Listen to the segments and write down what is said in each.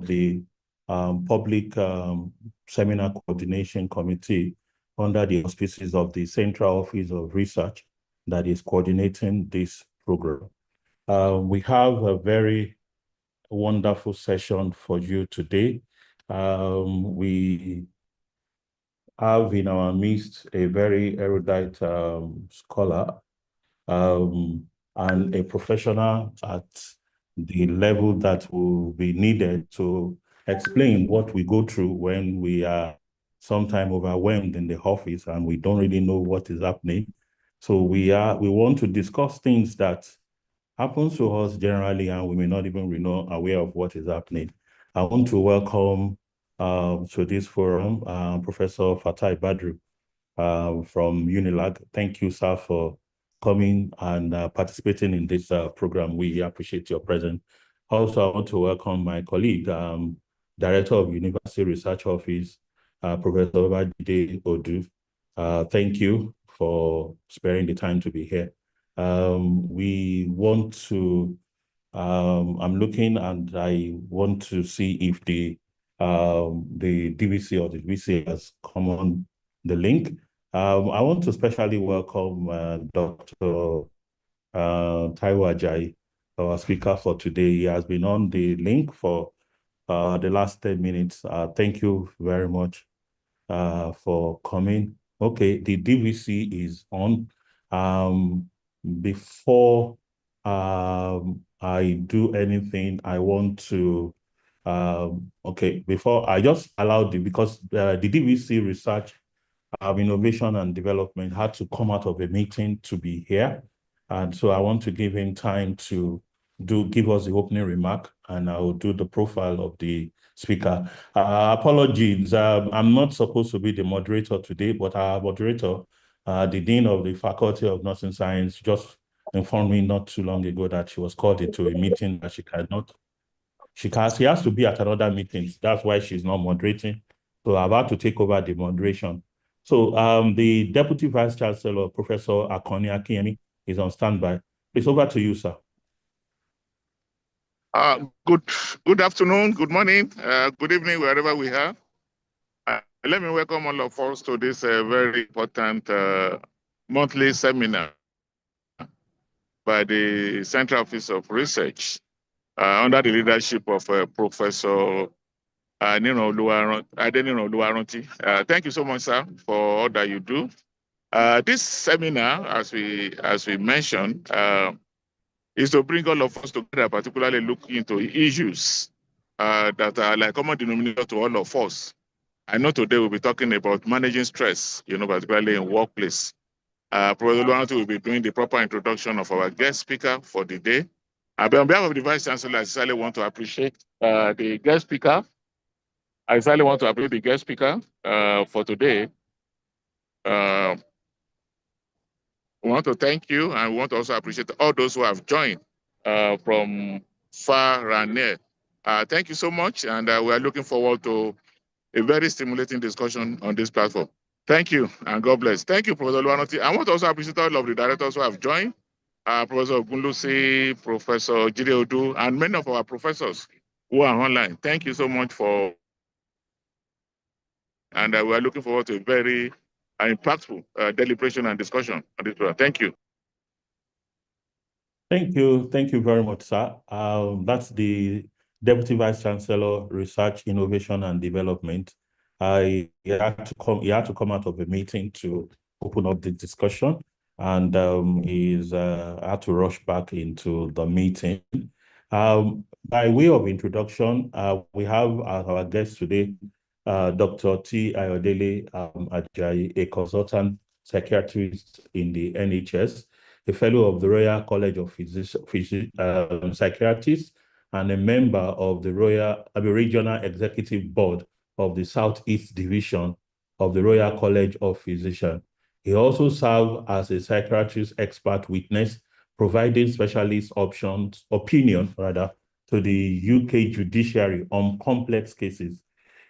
of the Public Seminar Coordination Committee under the auspices of the Central Office of Research that is coordinating this program. We have a very wonderful session for you today. We have in our midst a very erudite scholar and a professional at the level that will be needed to explain what we go through when we are sometimes overwhelmed in the office and we don't really know what is happening. So we want to discuss things that happens to us generally, and we may not even be aware of what is happening. I want to welcome to this forum Professor Fatai Badru from Unilag. Thank you, sir, for coming and participating in this program. We appreciate your presence. Also, I want to welcome my colleague, Director of University Research Office, Professor Babajide Odu. Thank you for sparing the time to be here. We want to, I'm looking and I want to see if the DVC or the VC has come on the link. I want to especially welcome Dr. Taiwo Ajayi, our speaker for today. He has been on the link for the last 10 minutes. Thank you very much for coming. Okay, the DVC is on. Before I do anything, I want to, before I just allowed because the DVC research innovation and development had to come out of a meeting to be here. And so I want to give him time to give us the opening remark, and I will do the profile of the speaker. Apologies, I'm not supposed to be the moderator today, but our moderator, the Dean of the Faculty of Nursing Science, just informed me not too long ago that she was called into a meeting that she cannot. She has to be at another meeting. That's why she's not moderating. So I'm about to take over the moderation. So the Deputy Vice Chancellor, Professor Akoni Akinyemi, is on standby. It's over to you, sir. Good afternoon, good morning, good evening, wherever we are. Let me welcome all of us to this very important monthly seminar by the Central Office of Research under the leadership of Professor Nino Oluwaranti. Thank you so much, sir, for all that you do. This seminar, as we mentioned, is to bring all of us together, particularly look into issues that are like common denominator to all of us. I know today we'll be talking about managing stress, particularly in workplace. Professor Oluwaranti will be doing the proper introduction of our guest speaker for the day. But on behalf of the Vice Chancellor, I sincerely want to appreciate the guest speaker. I sincerely want to appreciate the guest speaker for today. We want to thank you, and we want to also appreciate all those who have joined from far and near. Thank you so much, and we are looking forward to a very stimulating discussion on this platform. Thank you, and God bless. Thank you, Professor Oluwaranti. I want to also appreciate all of the directors who have joined, Professor Ogunlusi, Professor Jide Odu, and many of our professors who are online. Thank you so much for, and we are looking forward to a very impactful deliberation and discussion on this program. Thank you. Thank you very much, sir. That's the Deputy Vice Chancellor, Research, Innovation and Development. He had to come out of a meeting to open up the discussion, and he's had to rush back into the meeting. By way of introduction, we have our guest today, Dr. T. Ayodele Ajayi, a consultant psychiatrist in the NHS, a fellow of the Royal College of Psychiatrists, and a member of the Regional Executive Board of the Southeast Division of the Royal College of Physicians. He also served as a psychiatrist expert witness, providing specialist opinion to the UK judiciary on complex cases.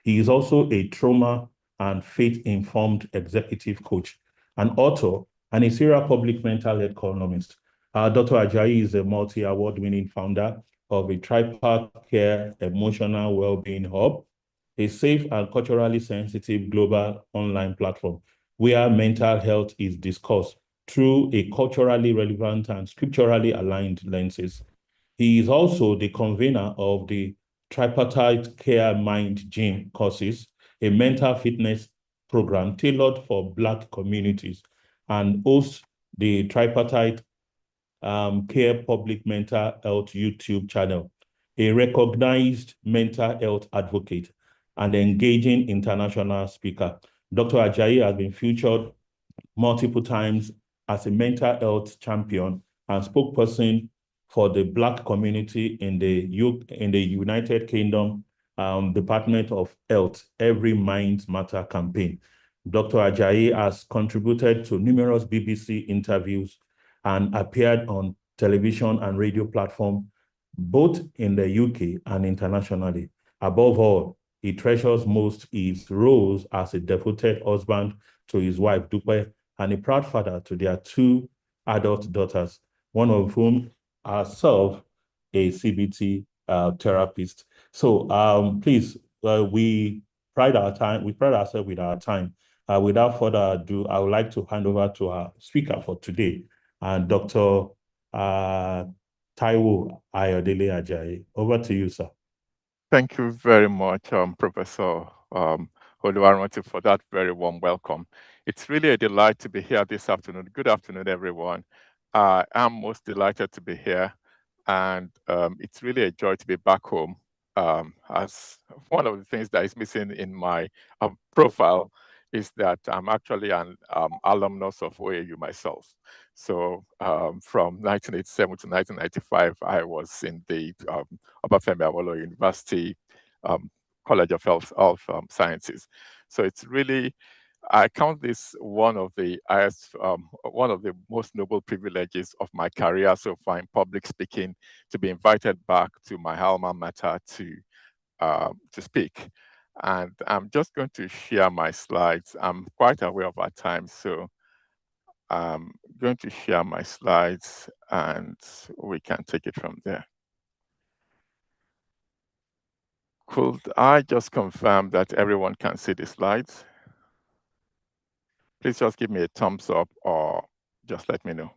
He is also a trauma and faith-informed executive coach, an author, and a serial public mental health columnist. Dr. Ajayi is a multi-award winning founder of a tripart care emotional well-being hub, a safe and culturally sensitive global online platform where mental health is discussed through a culturally relevant and scripturally aligned lenses. He is also the convener of the Tripartite Care Mind Gym courses, a mental fitness program tailored for Black communities, and hosts the Tripartite Care Public Mental Health YouTube channel, a recognized mental health advocate and engaging international speaker. Dr. Ajayi has been featured multiple times as a mental health champion and spokesperson for the Black community in the United Kingdom Department of Health Every Mind Matter campaign. Dr. Ajayi has contributed to numerous BBC interviews and appeared on television and radio platforms, both in the UK and internationally. Above all, he treasures most his roles as a devoted husband to his wife, Dupe, and a proud father to their two adult daughters, one of whom herself a CBT therapist. So please, we pride ourselves with our time. Without further ado, I would like to hand over to our speaker for today, Dr. Taiwo Ayodele Ajayi. Over to you, sir. Thank you very much, Professor Oluwaranti, for that very warm welcome. It's really a delight to be here this afternoon. Good afternoon, everyone. I'm most delighted to be here, and it's really a joy to be back home. As one of the things that is missing in my profile is that I'm actually an alumnus of OAU myself. So from 1987 to 1995, I was in the Obafemi Awolowo University College of Health Sciences. So it's really, I count this one of the highest, one of the most noble privileges of my career so far in public speaking, to be invited back to my alma mater to speak. And I'm just going to share my slides. I'm quite aware of our time, so I'm going to share my slides and we can take it from there. Could I just confirm that everyone can see the slides? Please just give me a thumbs up or just let me know.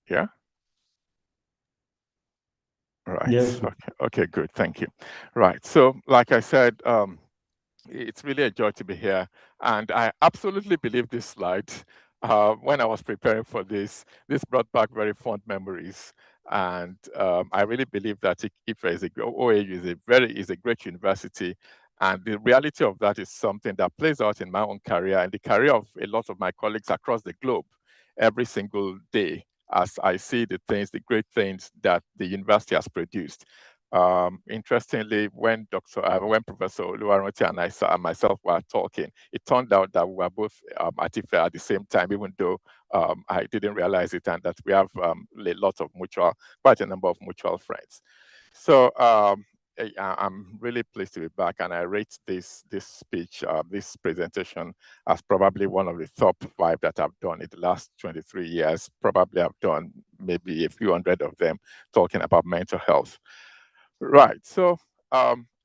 Yeah? Right. Yes. Okay, good. Thank you. Right. So, like I said, it's really a joy to be here. And I absolutely believe this slide. When I was preparing for this brought back very fond memories. And I really believe that if OAU is a great university. And the reality of that is something that plays out in my own career and the career of a lot of my colleagues across the globe every single day, as I see the great things that the university has produced. Interestingly, when Professor Oluwaranti and myself were talking, it turned out that we were both at IFE at the same time, even though I didn't realize it, and that we have quite a number of mutual friends. So I'm really pleased to be back, and I rate this speech, this presentation, as probably one of the top 5 that I've done in the last 23 years. Probably I've done maybe a few hundred of them talking about mental health. Right. So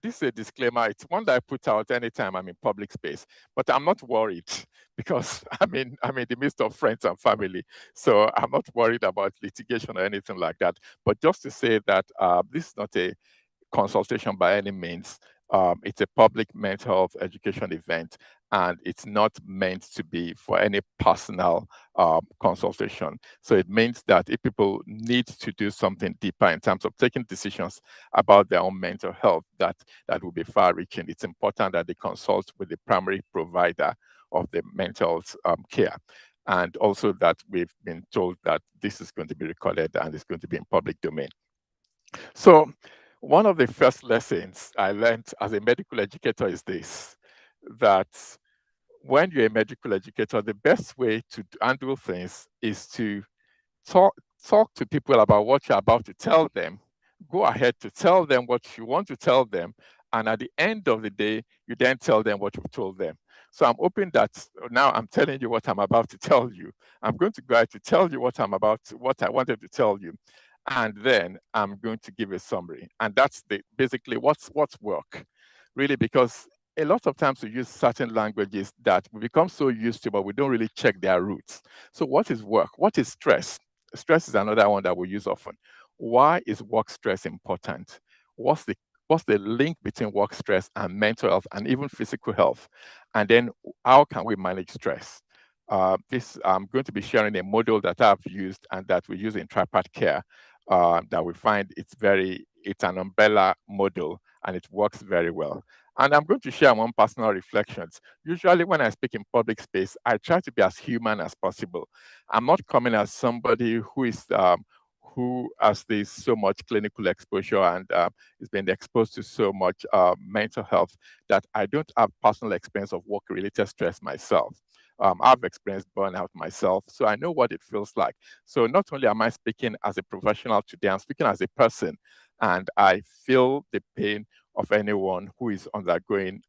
this is a disclaimer. It's one that I put out anytime I'm in public space, but I'm not worried because I'm in the midst of friends and family. So I'm not worried about litigation or anything like that. But just to say that this is not a consultation by any means. It's a public mental health education event, and it's not meant to be for any personal consultation. So it means that if people need to do something deeper in terms of taking decisions about their own mental health, that will be far-reaching. It's important that they consult with the primary provider of the mental care. And also that we've been told that this is going to be recorded and it's going to be in public domain. So one of the first lessons I learned as a medical educator is this, that when you're a medical educator, the best way to handle things is to talk to people about what you're about to tell them. Go ahead to tell them what you want to tell them. And at the end of the day, you then tell them what you've told them. So I'm hoping that now I'm telling you what I'm about to tell you. I'm going to go ahead to tell you what I wanted to tell you. And then I'm going to give a summary. And that's basically what's work, really, because a lot of times we use certain languages that we become so used to, but we don't really check their roots. So what is work? What is stress? Stress is another one that we use often. Why is work stress important? What's the link between work stress and mental health and even physical health? And then how can we manage stress? I'm going to be sharing a model that I've used and that we use in tripartite care that we find it's an umbrella model and it works very well. And I'm going to share one personal reflections. Usually when I speak in public space, I try to be as human as possible. I'm not coming as somebody who has this so much clinical exposure and has been exposed to so much mental health that I don't have personal experience of work-related stress myself. I've experienced burnout myself, so I know what it feels like. So not only am I speaking as a professional today, I'm speaking as a person, and I feel the pain of anyone who is undergoing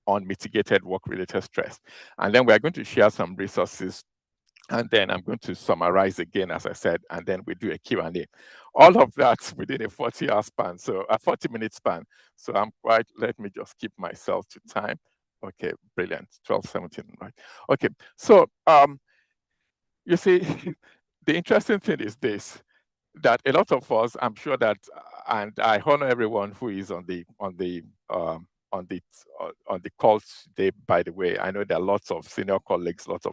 unmitigated work-related stress. And then we're going to share some resources, and then I'm going to summarize again, as I said, and then we do a Q&A. All of that within a 40-hour span, so a 40-minute span. So let me just keep myself to time. Okay, brilliant, 12:17, right? Okay, so you see, the interesting thing is this, that a lot of us, I'm sure that, and I honor everyone who is on the call today. By the way, I know there are lots of senior colleagues, lots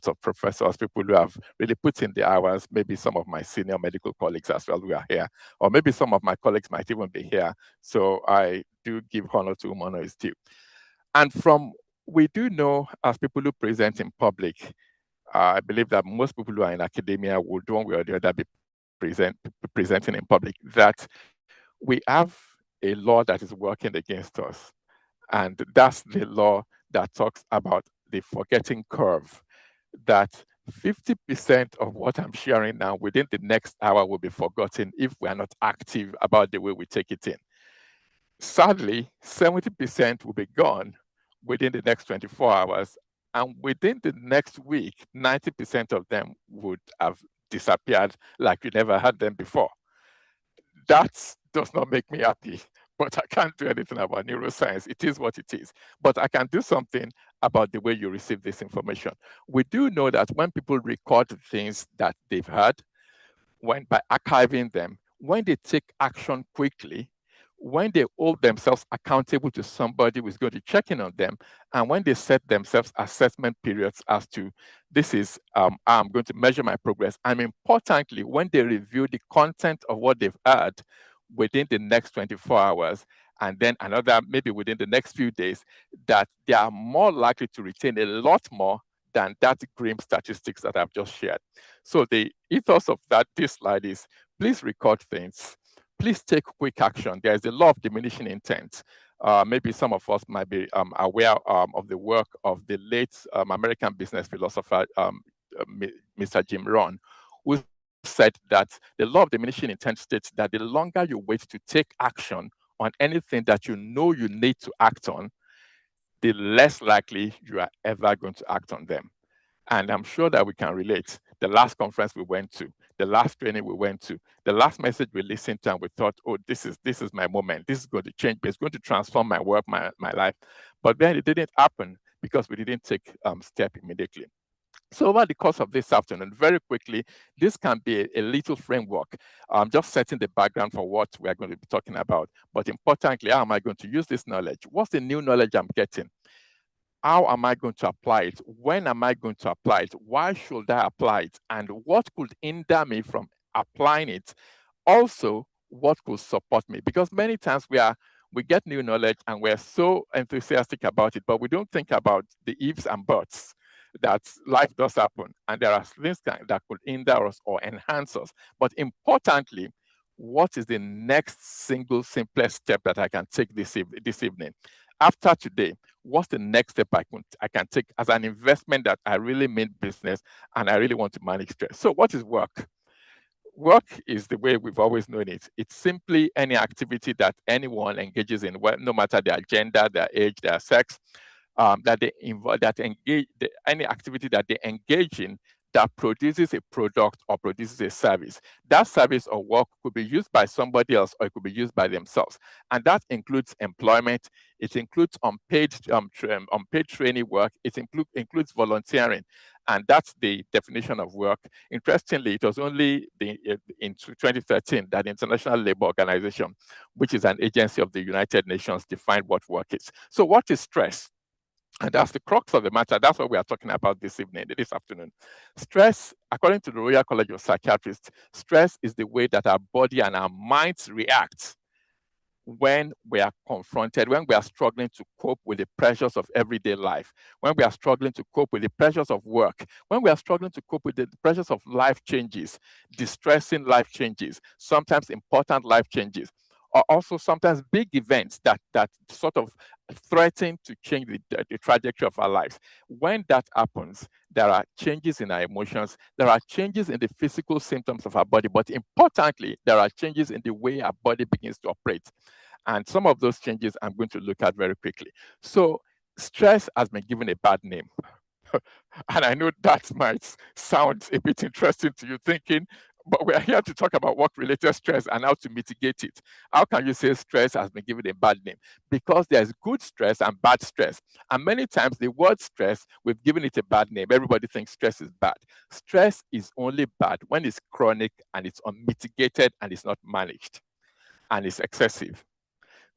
of professors, people who have really put in the hours. Maybe some of my senior medical colleagues as well who are here, or maybe some of my colleagues might even be here. So I do give honor to whom honor is due. And we do know, as people who present in public, I believe that most people who are in academia would one way or the other be presenting in public, that we have a law that is working against us. And that's the law that talks about the forgetting curve, that 50% of what I'm sharing now within the next hour will be forgotten if we are not active about the way we take it in. Sadly, 70% will be gone within the next 24 hours. And within the next week, 90% of them would have disappeared like you never had them before. That does not make me happy, but I can't do anything about neuroscience. It is what it is. But I can do something about the way you receive this information. We do know that when people record things that they've heard, by archiving them, when they take action quickly, when they hold themselves accountable to somebody who's going to check in on them, and when they set themselves assessment periods as to this is I'm going to measure my progress, and importantly, when they review the content of what they've heard within the next 24 hours, and then another maybe within the next few days, that they are more likely to retain a lot more than that grim statistics that I've just shared. So the ethos of this slide is, please record things. Please take quick action. There is a law of diminishing intent. Maybe some of us might be aware of the work of the late American business philosopher, Mr. Jim Rohn, who said that the law of diminishing intent states that the longer you wait to take action on anything that you know you need to act on, the less likely you are ever going to act on them. And I'm sure that we can relate. The last conference we went to, the last training we went to, the last message we listened to, and we thought, oh, this is my moment. This is going to change me. It's going to transform my work, my life. But then it didn't happen because we didn't take step immediately. So over the course of this afternoon, very quickly, this can be a little framework. I'm just setting the background for what we're going to be talking about. But importantly, how am I going to use this knowledge? What's the new knowledge I'm getting? How am I going to apply it? When am I going to apply it? Why should I apply it? And what could hinder me from applying it? Also, what could support me? Because many times we get new knowledge and we're so enthusiastic about it, but we don't think about the ifs and buts, that life does happen. And there are things that could hinder us or enhance us. But importantly, what is the next simplest step that I can take this evening? After today, what's the next step I can take as an investment that I really mean business and I really want to manage stress? So what is work? Work is the way we've always known it. It's simply any activity that anyone engages in, no matter their gender, their age, their sex. that they involve, that engage, any activity that they engage in that produces a product or produces a service. That service or work could be used by somebody else or it could be used by themselves. And that includes employment, it includes unpaid training work, it includes volunteering. And that's the definition of work. Interestingly, it was only in 2013 that the International Labour Organization, which is an agency of the United Nations, defined what work is. So what is stress? And that's the crux of the matter. That's what we are talking about this afternoon. Stress, according to the Royal College of Psychiatrists, stress is the way that our body and our minds react when we are confronted, when we are struggling to cope with the pressures of everyday life, when we are struggling to cope with the pressures of work, when we are struggling to cope with the pressures of life changes, distressing life changes, sometimes important life changes, or also sometimes big events that sort of threaten to change the trajectory of our lives. When that happens, there are changes in our emotions, there are changes in the physical symptoms of our body, but importantly, there are changes in the way our body begins to operate. And some of those changes I'm going to look at very quickly. So stress has been given a bad name. And I know that might sound a bit interesting to you, thinking, but we're here to talk about work-related stress and how to mitigate it. How can you say stress has been given a bad name? Because there's good stress and bad stress. And many times the word stress, we've given it a bad name. Everybody thinks stress is bad. Stress is only bad when it's chronic and it's unmitigated and it's not managed and it's excessive.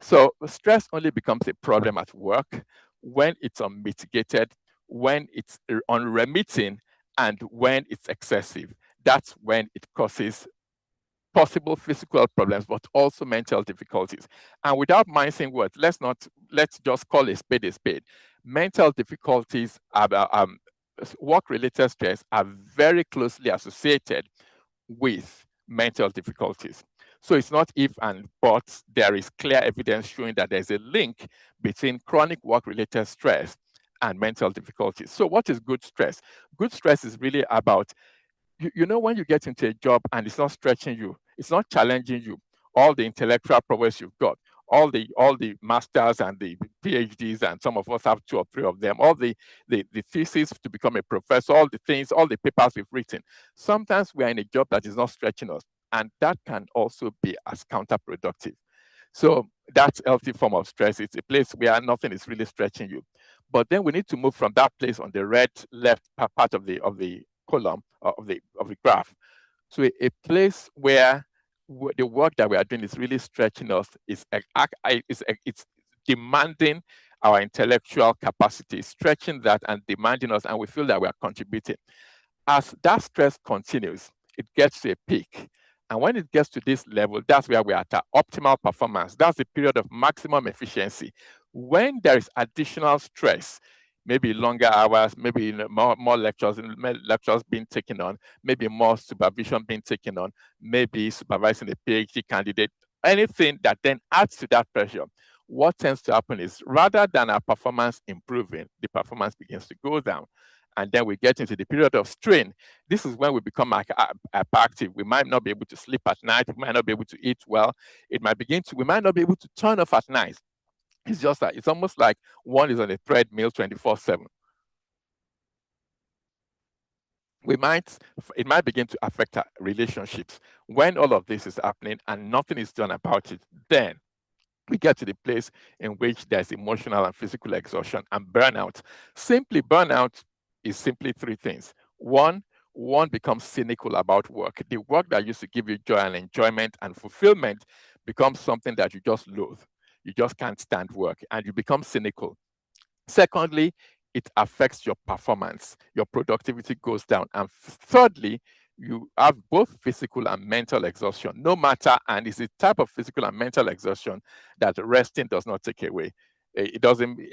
So stress only becomes a problem at work when it's unmitigated, when it's unremitting, and when it's excessive. That's when it causes possible physical problems, but also mental difficulties. And without mincing words, let's just call a spade a spade. Mental difficulties, work-related stress are very closely associated with mental difficulties. So it's not if and but, there is clear evidence showing that there's a link between chronic work-related stress and mental difficulties. So what is good stress? Good stress is really about, you know, when you get into a job and it's not stretching you, it's not challenging you, all the intellectual prowess you've got, all the masters and the PhDs, and some of us have 2 or 3 of them, all the thesis to become a professor, all the things, all the papers we've written. Sometimes we are in a job that is not stretching us, and that can also be as counterproductive. So that's a healthy form of stress. It's a place where nothing is really stretching you. But then we need to move from that place on the red left part of the column of the graph to a place where the work that we are doing is really stretching us, it's demanding our intellectual capacity, stretching that and demanding us, and we feel that we are contributing. As that stress continues, it gets to a peak. And when it gets to this level, that's where we are at our optimal performance. That's the period of maximum efficiency. When there is additional stress, maybe longer hours, maybe more lectures being taken on, maybe more supervision being taken on, maybe supervising a PhD candidate, anything that then adds to that pressure, what tends to happen is, rather than our performance improving, the performance begins to go down. And then we get into the period of strain. This is when we become hyperactive. We might not be able to sleep at night. We might not be able to eat well. We might not be able to turn off at night. It's just that it's almost like one is on a treadmill 24/7. It might begin to affect our relationships. When all of this is happening and nothing is done about it, then we get to the place in which there's emotional and physical exhaustion and burnout. Simply, burnout is simply 3 things. One becomes cynical about work. The work that used to give you joy and enjoyment and fulfillment becomes something that you just loathe. You just can't stand work, and you become cynical. Secondly, it affects your performance. Your productivity goes down. And thirdly, you have both physical and mental exhaustion, no matter, and it's a type of physical and mental exhaustion that resting does not take away. A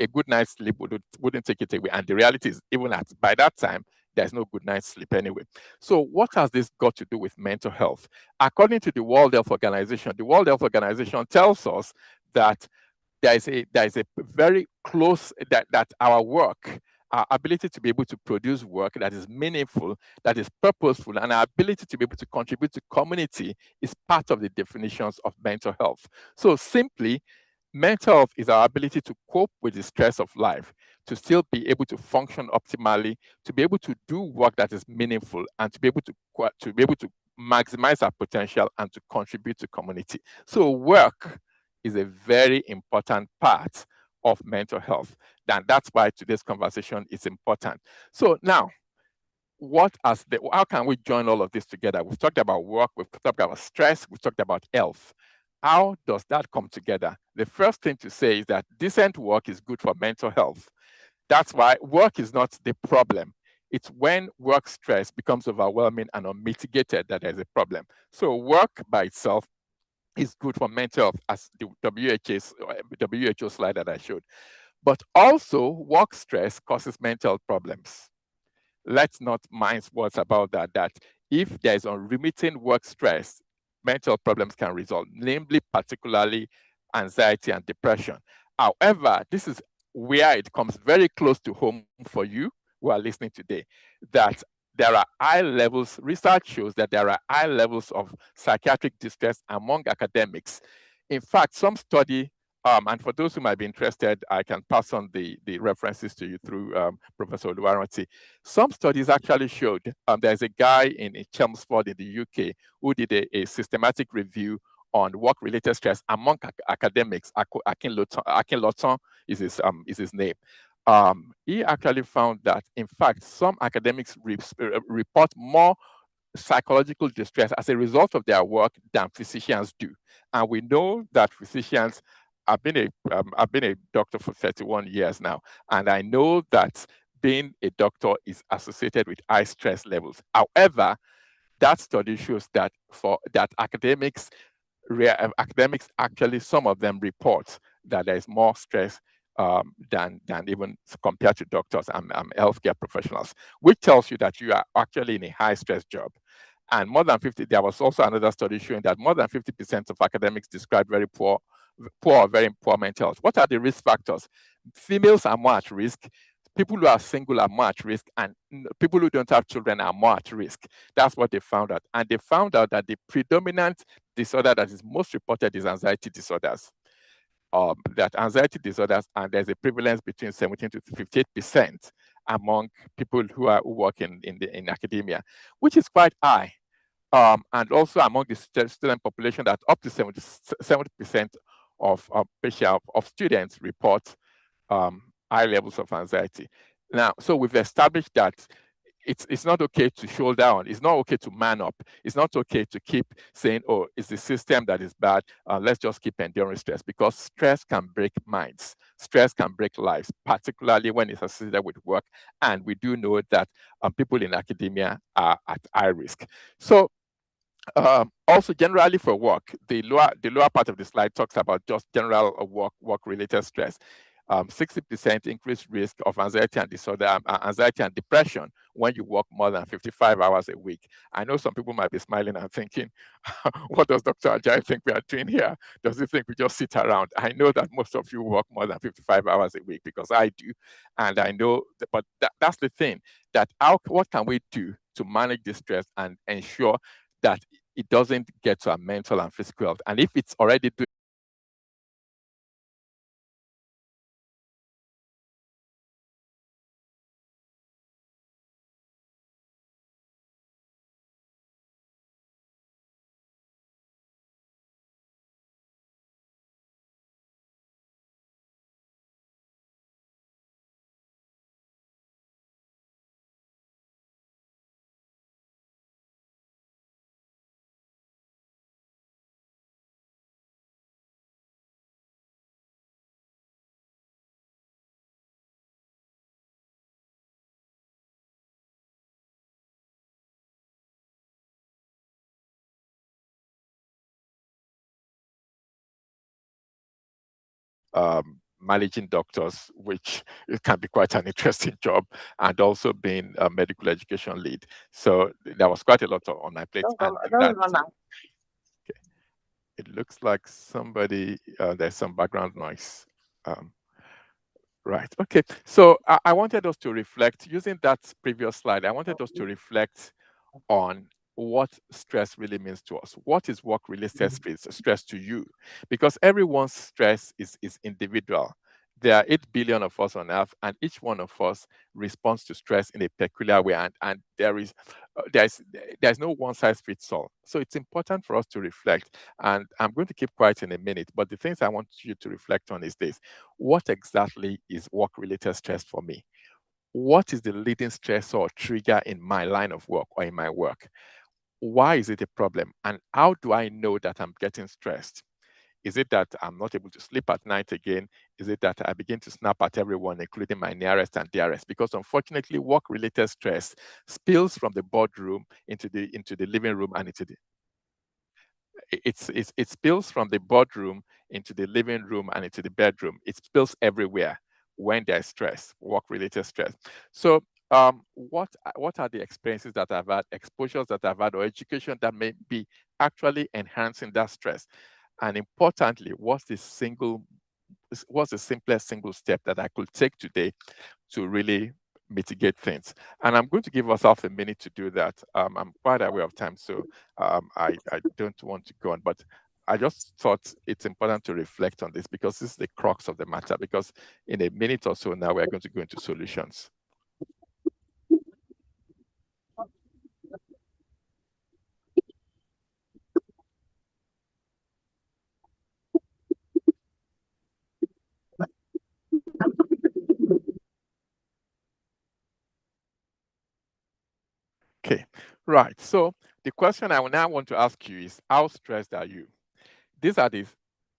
good night's sleep wouldn't take it away. And the reality is, even by that time, there's no good night's sleep anyway. So what has this got to do with mental health? According to the World Health Organization tells us that there is a very close, that our work, our ability to be able to produce work that is meaningful, that is purposeful, and our ability to be able to contribute to community is part of the definitions of mental health. So simply, Mental health is our ability to cope with the stress of life, to still be able to function optimally, to be able to do work that is meaningful, and to be able to maximize our potential and to contribute to community. So work is a very important part of mental health. And that's why today's conversation is important. So now, how can we join all of this together? We've talked about work, we've talked about stress, we've talked about health. How does that come together? The first thing to say is that decent work is good for mental health. That's why work is not the problem. It's when work stress becomes overwhelming and unmitigated that there's a problem. So work by itself is good for mental health, as the WHO slide that I showed. But also, work stress causes mental health problems. Let's not mince words about that if there's unremitting work stress, mental problems can result, namely, particularly anxiety and depression. However, this is where it comes very close to home for you who are listening today, that there are high levels, research shows that there are high levels of psychiatric distress among academics. In fact, some study, and for those who might be interested, I can pass on the references to you through Professor Oluwaranti. Some studies actually showed, there's a guy in Chelmsford in the UK who did a systematic review on work-related stress among academics. Akin Loton is his name. He actually found that, in fact, some academics report more psychological distress as a result of their work than physicians do. And we know that physicians, I've been a doctor for 31 years now, and I know that being a doctor is associated with high stress levels. However, that study shows that academics actually, some of them report that there is more stress than even compared to doctors and healthcare professionals, which tells you that you are actually in a high stress job. And more than 50, there was also another study showing that more than 50% of academics describe very poor or very poor mental health. What are the risk factors? Females are more at risk. People who are single are more at risk, and people who don't have children are more at risk. That's what they found out. And they found out that the predominant disorder that is most reported is anxiety disorders. That anxiety disorders, and there's a prevalence between 17 to 58% among people who work in academia, which is quite high. And also among the student population, that up to 70% of students report high levels of anxiety. Now, so we've established that it's not okay to shoulder on. It's not okay to man up. It's not okay to keep saying, oh, it's the system that is bad. Let's just keep enduring stress, because stress can break minds. Stress can break lives, particularly when it's associated with work. And we do know that people in academia are at high risk. So also, generally for work, the lower part of the slide talks about just general work-related stress. 60% increased risk of anxiety and depression when you work more than 55 hours a week. I know some people might be smiling and thinking, what does Dr. Ajay think we are doing here? Does he think we just sit around? I know that most of you work more than 55 hours a week, because I do. And I know, but that's the thing, that what can we do to manage this stress and ensure that it doesn't get to our mental and physical health? And if it's already doing managing doctors, which it can be quite an interesting job, and also being a medical education lead. So there was quite a lot on my plate. It looks like somebody, there's some background noise. Right, okay. So I wanted us to reflect, using that previous slide, I wanted us to reflect on what stress really means to us. What is work-related stress to you? Because everyone's stress is individual. There are 8 billion of us on earth, and each one of us responds to stress in a peculiar way, and there's no one size fits all. So it's important for us to reflect, and I'm going to keep quiet in a minute, but the things I want you to reflect on is this: what exactly is work-related stress for me? What is the leading stressor or trigger in my line of work or in my work? Why is it a problem? And how do I know that I'm getting stressed? Is it that I'm not able to sleep at night again? Is it that I begin to snap at everyone, including my nearest and dearest? Because unfortunately, work-related stress spills from the boardroom into the living room and into the it spills from the boardroom into the living room and into the bedroom. It spills everywhere when there's stress, work-related stress. So what are the experiences that I've had, exposures that I've had, or education that may be actually enhancing that stress? And importantly, what's the simplest single step that I could take today to really mitigate things? And I'm going to give ourselves a minute to do that. I'm quite aware of time, so I don't want to go on, but I just thought it's important to reflect on this because this is the crux of the matter, because in a minute or so now, we're going to go into solutions. Okay, right. So the question I now want to ask you is, how stressed are you? These are the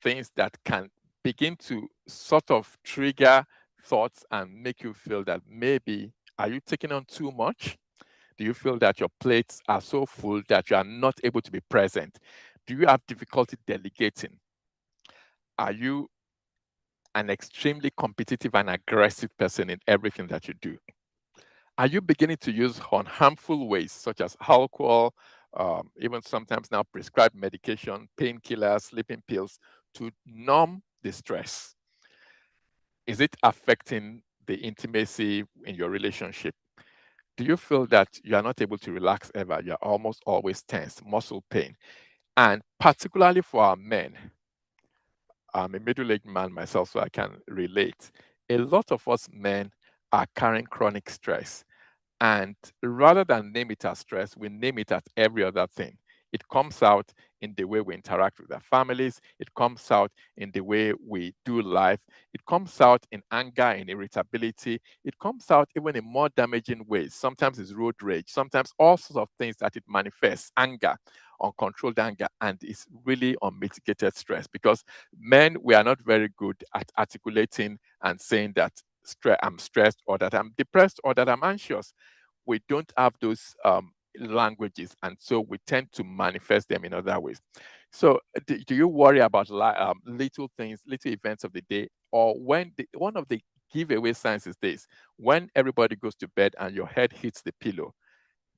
things that can begin to sort of trigger thoughts and make you feel that maybe, are you taking on too much? Do you feel that your plates are so full that you are not able to be present? Do you have difficulty delegating? Are you an extremely competitive and aggressive person in everything that you do? Are you beginning to use harmful ways such as alcohol, even sometimes now prescribed medication, painkillers, sleeping pills to numb the stress? Is it affecting the intimacy in your relationship? Do you feel that you are not able to relax ever? You're almost always tense, muscle pain. And particularly for our men, I'm a middle-aged man myself, so I can relate. A lot of us men are carrying chronic stress. And rather than name it as stress, we name it as every other thing. It comes out in the way we interact with our families. It comes out in the way we do life. It comes out in anger and irritability. It comes out even in more damaging ways. Sometimes it's road rage. Sometimes all sorts of things that it manifests, anger, uncontrolled anger, and it's really unmitigated stress, because men, we are not very good at articulating and saying that I'm stressed, or that I'm depressed, or that I'm anxious. We don't have those languages, and so we tend to manifest them in other ways. So do you worry about little things, little events of the day, or when one of the giveaway signs is this: when everybody goes to bed and your head hits the pillow,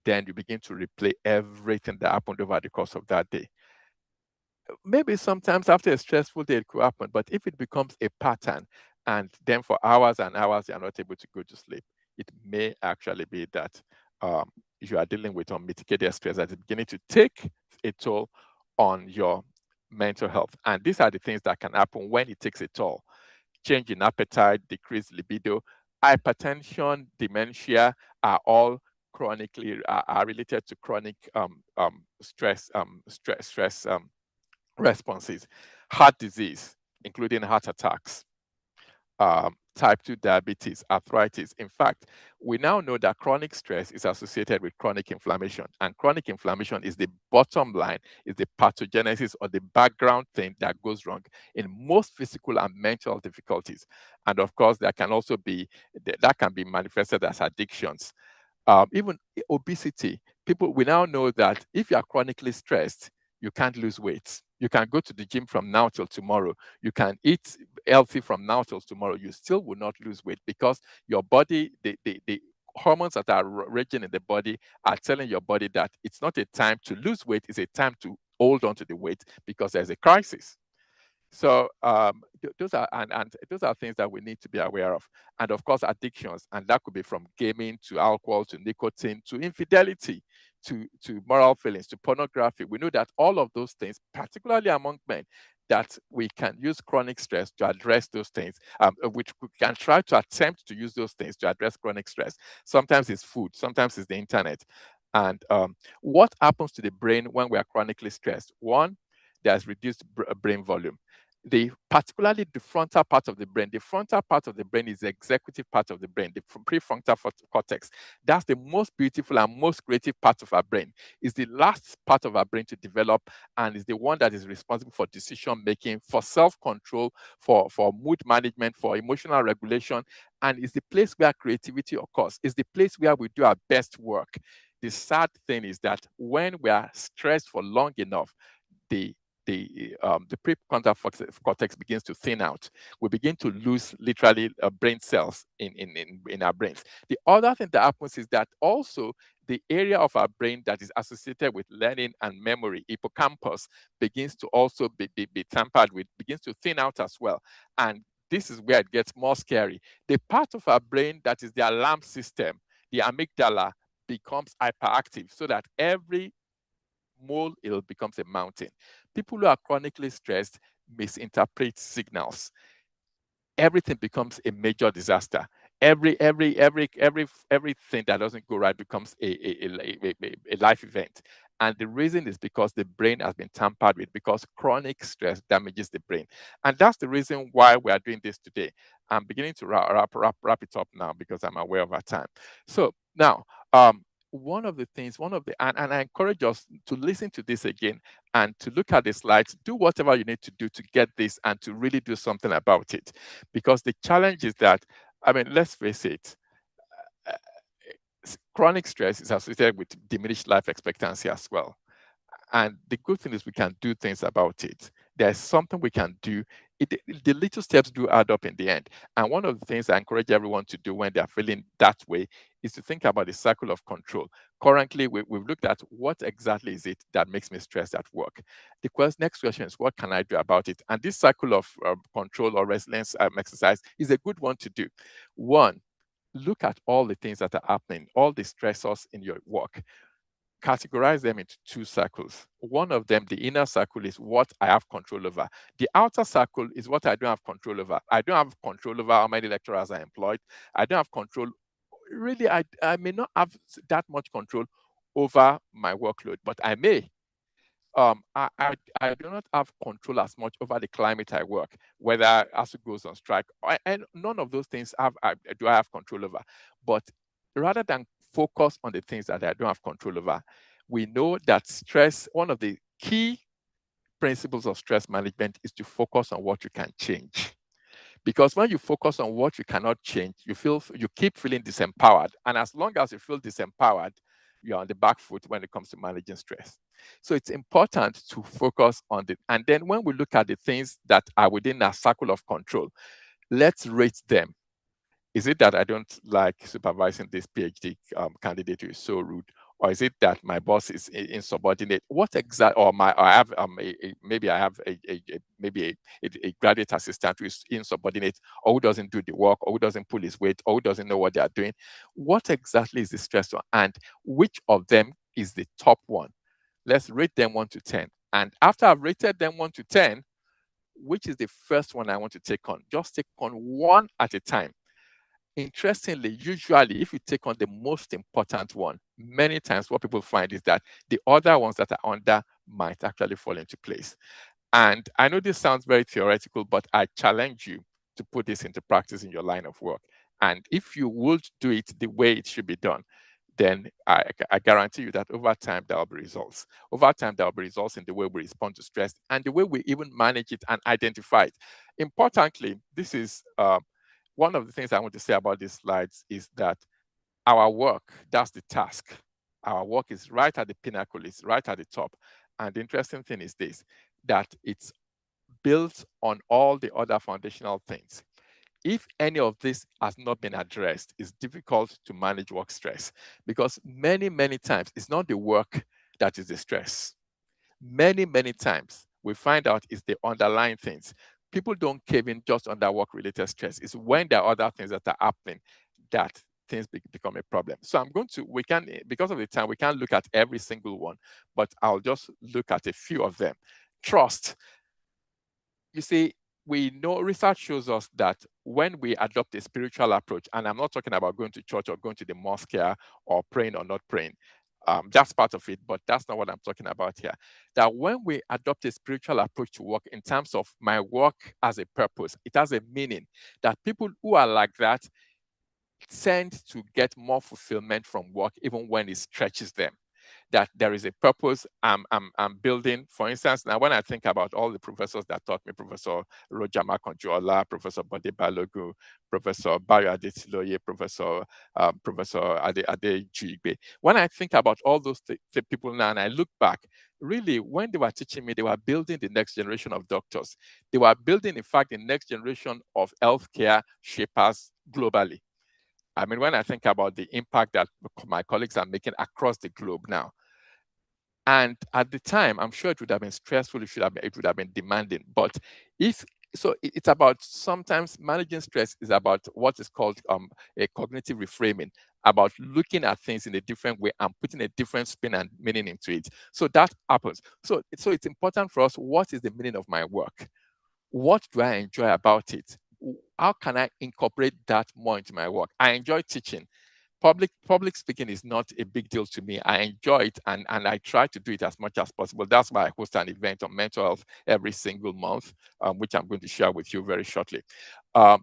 then you begin to replay everything that happened over the course of that day. Maybe sometimes after a stressful day it could happen, but if it becomes a pattern and then for hours and hours you're not able to go to sleep, it may actually be that you are dealing with unmitigated stress that is beginning to take a toll on your mental health. And these are the things that can happen when it takes a toll: change in appetite, decreased libido, hypertension, dementia are all chronically are related to chronic stress responses. Heart disease, including heart attacks, type 2 diabetes, arthritis. In fact, we now know that chronic stress is associated with chronic inflammation, and chronic inflammation is the bottom line, is the pathogenesis or the background thing that goes wrong in most physical and mental difficulties. And of course, that can be manifested as addictions. Even obesity. We now know that if you are chronically stressed, you can't lose weight. You can go to the gym from now till tomorrow. You can eat healthy from now till tomorrow. You still will not lose weight, because your body, the hormones that are raging in the body are telling your body that it's not a time to lose weight, it's a time to hold on to the weight because there's a crisis. So those are things that we need to be aware of. And of course, addictions, and that could be from gaming to alcohol to nicotine to infidelity to moral failings, to pornography. We know that all of those things, particularly among men, that we can use chronic stress to address those things, which we can try to attempt to use those things to address chronic stress. Sometimes it's food, sometimes it's the internet. And what happens to the brain when we are chronically stressed? One, there's reduced brain volume. Particularly the frontal part of the brain. The frontal part of the brain is the executive part of the brain, the prefrontal cortex. That's the most beautiful and most creative part of our brain. It's the last part of our brain to develop, and is the one that is responsible for decision making, for self-control, for mood management, for emotional regulation, and it's the place where creativity occurs. It's the place where we do our best work. The sad thing is that when we are stressed for long enough, the prefrontal cortex begins to thin out. We begin to lose literally brain cells in our brains. The other thing that happens is that also the area of our brain that is associated with learning and memory, hippocampus, begins to also be tampered with, begins to thin out as well. And this is where it gets more scary. The part of our brain that is the alarm system, the amygdala, becomes hyperactive so that every molehill becomes a mountain. People who are chronically stressed misinterpret signals. Everything becomes a major disaster. Everything that doesn't go right becomes a life event. And the reason is because the brain has been tampered with, because chronic stress damages the brain. And that's the reason why we are doing this today. I'm beginning to wrap it up now because I'm aware of our time. So now, one of the things, and I encourage us to listen to this again and to look at the slides, do whatever you need to do to get this and to really do something about it. Because the challenge is that, I mean, let's face it, chronic stress is associated with diminished life expectancy as well. And the good thing is we can do things about it. There's something we can do. The little steps do add up in the end. And one of the things I encourage everyone to do when they're feeling that way is to think about the cycle of control. Currently, we've looked at what exactly is it that makes me stressed at work. The next question is, what can I do about it? And this cycle of control or resilience exercise is a good one to do. One, look at all the things that are happening, all the stressors in your work. Categorize them into two circles. One of them, the inner circle, is what I have control over. The outer circle is what I don't have control over. I don't have control over how many lecturers I employed. I don't have control. Really, I may not have that much control over my workload, but I may. I do not have control as much over the climate I work, whether ASU goes on strike, and none of those things do I have control over. But rather than focus on the things that I don't have control over, we know that stress, one of the key principles of stress management is to focus on what you can change. Because when you focus on what you cannot change, you keep feeling disempowered. And as long as you feel disempowered, you're on the back foot when it comes to managing stress. So it's important to focus on it. And then when we look at the things that are within our circle of control, let's rate them. Is it that I don't like supervising this PhD candidate who is so rude? Or is it that my boss is insubordinate? What exactly? Or I have maybe I have a graduate assistant who is insubordinate, or who doesn't do the work, or who doesn't pull his weight, or who doesn't know what they are doing. What exactly is the stressor, and which of them is the top one? Let's rate them 1 to 10. And after I've rated them 1 to 10, which is the first one I want to take on? Just take on one at a time. Interestingly, usually, if you take on the most important one, many times what people find is that the other ones that are under might actually fall into place. And I know this sounds very theoretical, but I challenge you to put this into practice in your line of work. And if you would do it the way it should be done, then I guarantee you that over time, there will be results. Over time, there will be results in the way we respond to stress and the way we even manage it and identify it. Importantly, this is one of the things I want to say about these slides is that our work, that's the task. Our work is right at the pinnacle, it's right at the top. And the interesting thing is this, that it's built on all the other foundational things. If any of this has not been addressed, it's difficult to manage work stress because many, many times it's not the work that is the stress. Many, many times we find out it's the underlying things. People don't cave in just under work-related stress. It's when there are other things that are happening that things become a problem. So we can, because of the time, we can't look at every single one, but I'll just look at a few of them. Trust. You see, we know research shows us that when we adopt a spiritual approach, and I'm not talking about going to church or going to the mosque here or praying or not praying, that's part of it, but that's not what I'm talking about here. That when we adopt a spiritual approach to work in terms of my work as a purpose, it has a meaning that people who are like that tend to get more fulfillment from work even when it stretches them. That there is a purpose I'm building. For instance, now when I think about all the professors that taught me, Professor Roger Makonjola, Professor Bode Balogun, Professor Bayo Adetiloye, Professor Ade Jigbe. When I think about all those people now and I look back, really, when they were teaching me, they were building the next generation of doctors. They were building, in fact, the next generation of healthcare shapers globally. I mean, when I think about the impact that my colleagues are making across the globe now, and at the time, I'm sure it would have been stressful, it would have been demanding. But it's about sometimes managing stress is about what is called a cognitive reframing, about looking at things in a different way and putting a different spin and meaning into it. So that happens. So it's important for us, what is the meaning of my work? What do I enjoy about it? How can I incorporate that more into my work? I enjoy teaching. Public speaking is not a big deal to me. I enjoy it and I try to do it as much as possible. That's why I host an event on mental health every single month, which I'm going to share with you very shortly. And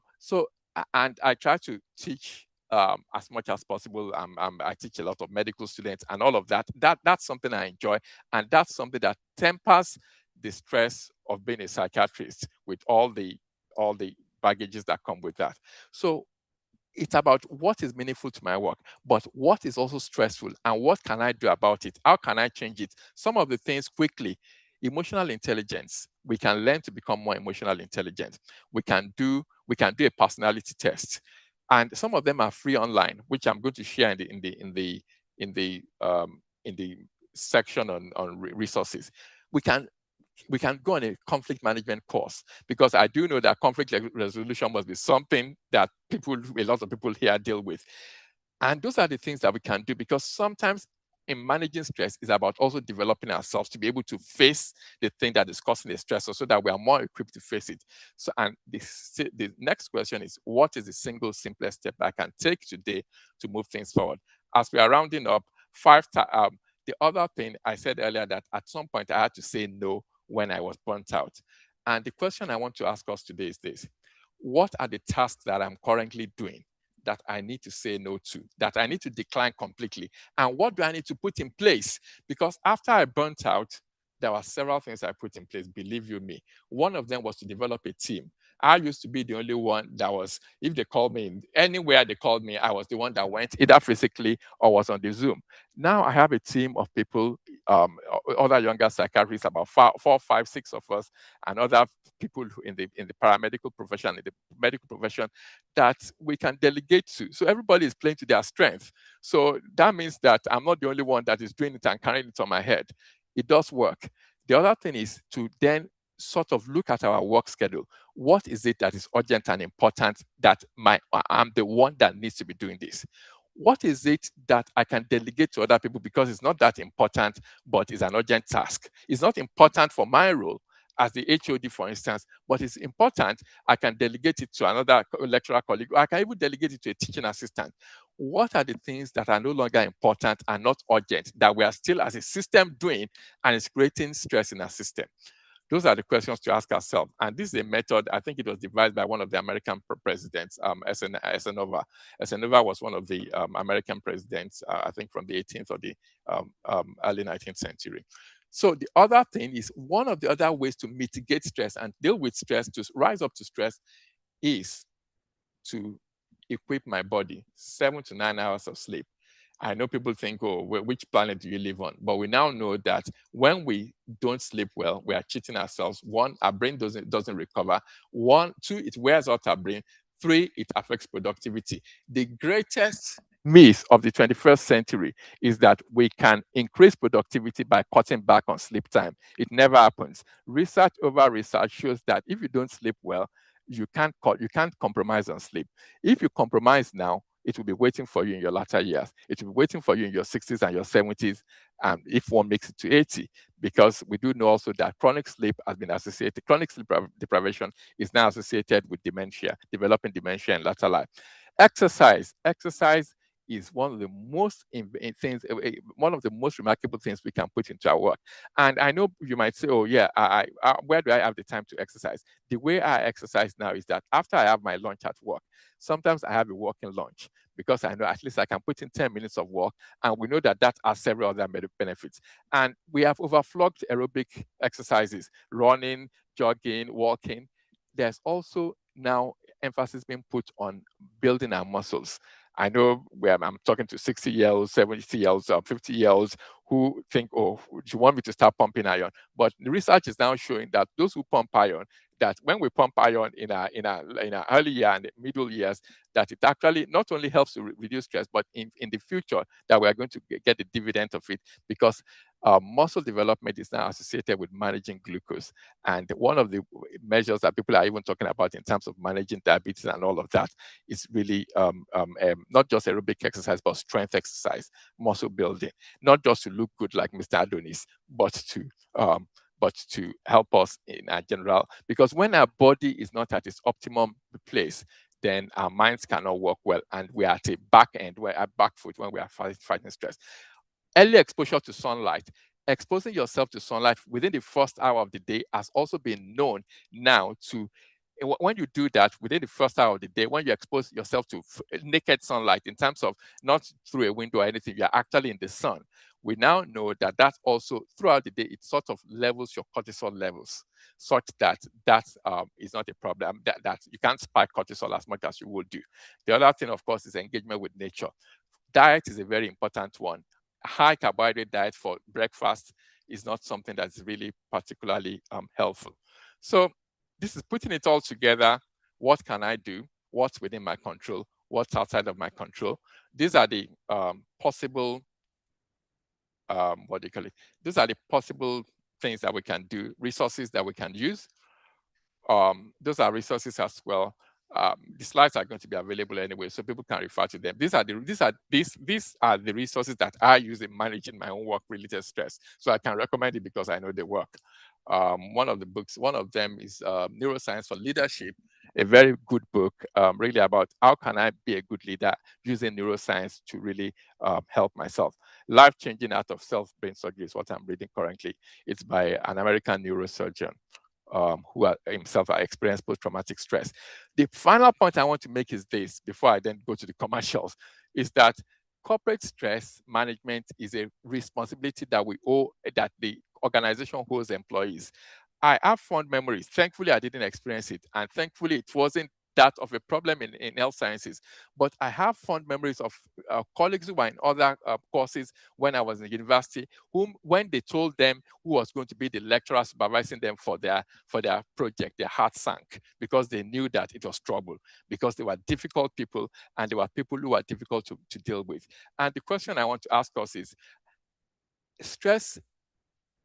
I try to teach as much as possible. I teach a lot of medical students and all of that. That's something I enjoy, and that's something that tempers the stress of being a psychiatrist with all the baggages that come with that. So it's about what is meaningful to my work, but what is also stressful and what can I do about it? How can I change it? Some of the things quickly. Emotional intelligence. We can learn to become more emotional intelligent. We can do a personality test, and some of them are free online, which I'm going to share in the section on resources. We can go on a conflict management course, because I do know that conflict resolution must be something that a lot of people here deal with. And those are the things that we can do, because sometimes in managing stress is about also developing ourselves to be able to face the thing that is causing the stress, so that we are more equipped to face it. So, and the next question is, what is the single simplest step I can take today to move things forward? As we are rounding up, the other thing I said earlier, that at some point I had to say no when I was burnt out. And the question I want to ask us today is this: what are the tasks that I'm currently doing that I need to say no to, that I need to decline completely? And what do I need to put in place? Because after I burnt out, there were several things I put in place, believe you me. One of them was to develop a team. I used to be the only one that was, if they called me, anywhere they called me, I was the one that went, either physically or was on the Zoom. Now I have a team of people, other younger psychiatrists, about 4, 5, 6 of us, and other people in the paramedical profession, in the medical profession, that we can delegate to. So everybody is playing to their strength. So that means that I'm not the only one that is doing it and carrying it on my head. It does work. The other thing is to then sort of look at our work schedule. What is it that is urgent and important that I'm the one that needs to be doing this? What is it that I can delegate to other people because it's not that important, but it's an urgent task? It's not important for my role as the HOD, for instance, but it's important. I can delegate it to another lecturer colleague, or I can even delegate it to a teaching assistant. What are the things that are no longer important and not urgent that we are still as a system doing, and it's creating stress in our system? Those are the questions to ask ourselves. And this is a method, I think it was devised by one of the American presidents, Eisenhower. Eisenhower was one of the American presidents, I think from the 18th or the early 19th century. So the other thing is, one of the other ways to mitigate stress and deal with stress, to rise up to stress, is to equip my body 7 to 9 hours of sleep. I know people think, oh, which planet do you live on? But we now know that when we don't sleep well, we are cheating ourselves. 1, our brain doesn't recover. 1, 2, it wears out our brain. 3, it affects productivity. The greatest myth of the 21st century is that we can increase productivity by cutting back on sleep time. It never happens. Research over research shows that if you don't sleep well, you can't compromise on sleep. If you compromise now, it will be waiting for you in your latter years. It will be waiting for you in your 60s and your 70s, if one makes it to 80, because we do know also that chronic sleep has been associated, chronic sleep deprivation is now associated with dementia, developing dementia in latter life. Exercise is one of the most things, one of the most remarkable things we can put into our work. And I know you might say, oh yeah, where do I have the time to exercise? The way I exercise now is that after I have my lunch at work, sometimes I have a walking lunch, because I know at least I can put in 10 minutes of walk, and we know that that has several other benefits. And we have overflogged aerobic exercises, running, jogging, walking. There's also now emphasis being put on building our muscles. I know I'm talking to 60-year-olds, 70-year-olds, 50-year-olds who think, oh, do you want me to start pumping iron? But the research is now showing that those who pump iron, that when we pump iron in our early year and middle years, that it actually not only helps to reduce stress, but in the future that we are going to get the dividend of it, because muscle development is now associated with managing glucose. And one of the measures that people are even talking about in terms of managing diabetes and all of that is really not just aerobic exercise, but strength exercise, muscle building, not just to look good like Mr. Adonis, but to help us in our general, because when our body is not at its optimum place, then our minds cannot work well, and we are at a back end, we're at back foot when we are fighting stress. Early exposure to sunlight. Exposing yourself to sunlight within the first hour of the day has also been known now to, when you do that within the first hour of the day, when you expose yourself to naked sunlight, in terms of not through a window or anything, you're actually in the sun. We now know that that also throughout the day, it sort of levels your cortisol levels, such that that is not a problem, that you can't spike cortisol as much as you would do. The other thing, of course, is engagement with nature. Diet is a very important one. High carbohydrate diet for breakfast is not something that's really particularly helpful. So this is putting it all together. What can I do? What's within my control? What's outside of my control? These are the possible, what do you call it? These are the possible things that we can do, resources that we can use. Those are resources as well. The slides are going to be available anyway, so people can refer to them. These are the resources that I use in managing my own work-related stress. So I can recommend it because I know they work. One of them is Neuroscience for Leadership, a very good book, really about how can I be a good leader using neuroscience to really help myself. Life-Changing Art of Self-Brain Surgery is what I'm reading currently. It's by an American neurosurgeon who himself experienced post-traumatic stress. The final point I want to make is this, before I then go to the commercials, is that corporate stress management is a responsibility that we owe, that the organization owes employees. I have fond memories. Thankfully, I didn't experience it. And thankfully, it wasn't that of a problem in health sciences. But I have fond memories of colleagues who were in other courses when I was in university, whom, when they told them who was going to be the lecturer supervising them for their project, their heart sank, because they knew that it was trouble, because they were difficult people, and they were people who were difficult to deal with. And the question I want to ask us is, stress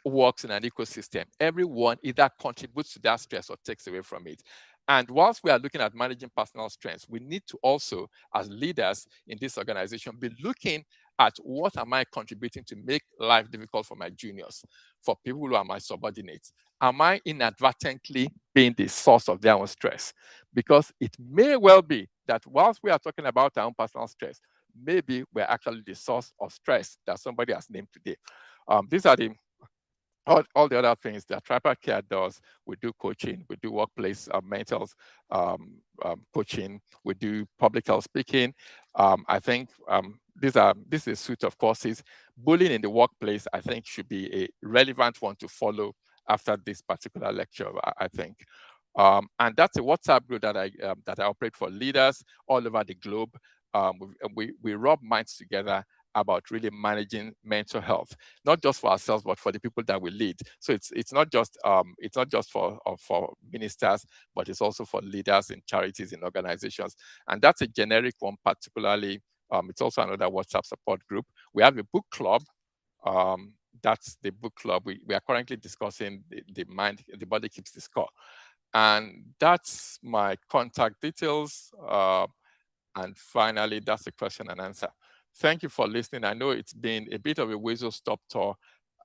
works in an ecosystem. Everyone either contributes to that stress or takes away from it. And whilst we are looking at managing personal strengths, we need to also, as leaders in this organization, be looking at what am I contributing to make life difficult for my juniors, for people who are my subordinates. Am I inadvertently being the source of their own stress? Because it may well be that whilst we are talking about our own personal stress, maybe we're actually the source of stress that somebody has named today. These are the all the other things that Tripod Care does. We do coaching, we do workplace mental coaching, we do public health speaking. I think this is a suite of courses. Bullying in the workplace, I think, should be a relevant one to follow after this particular lecture, I think. And that's a WhatsApp group that I operate for leaders all over the globe. We rub minds together about really managing mental health, not just for ourselves, but for the people that we lead. So it's not just for ministers, but it's also for leaders in charities, in organizations. And that's a generic one, particularly. It's also another WhatsApp support group. We have a book club. That's the book club. We are currently discussing the body keeps the score. And that's my contact details. And finally, that's the question and answer. Thank you for listening. I know it's been a bit of a whistle-stop tour,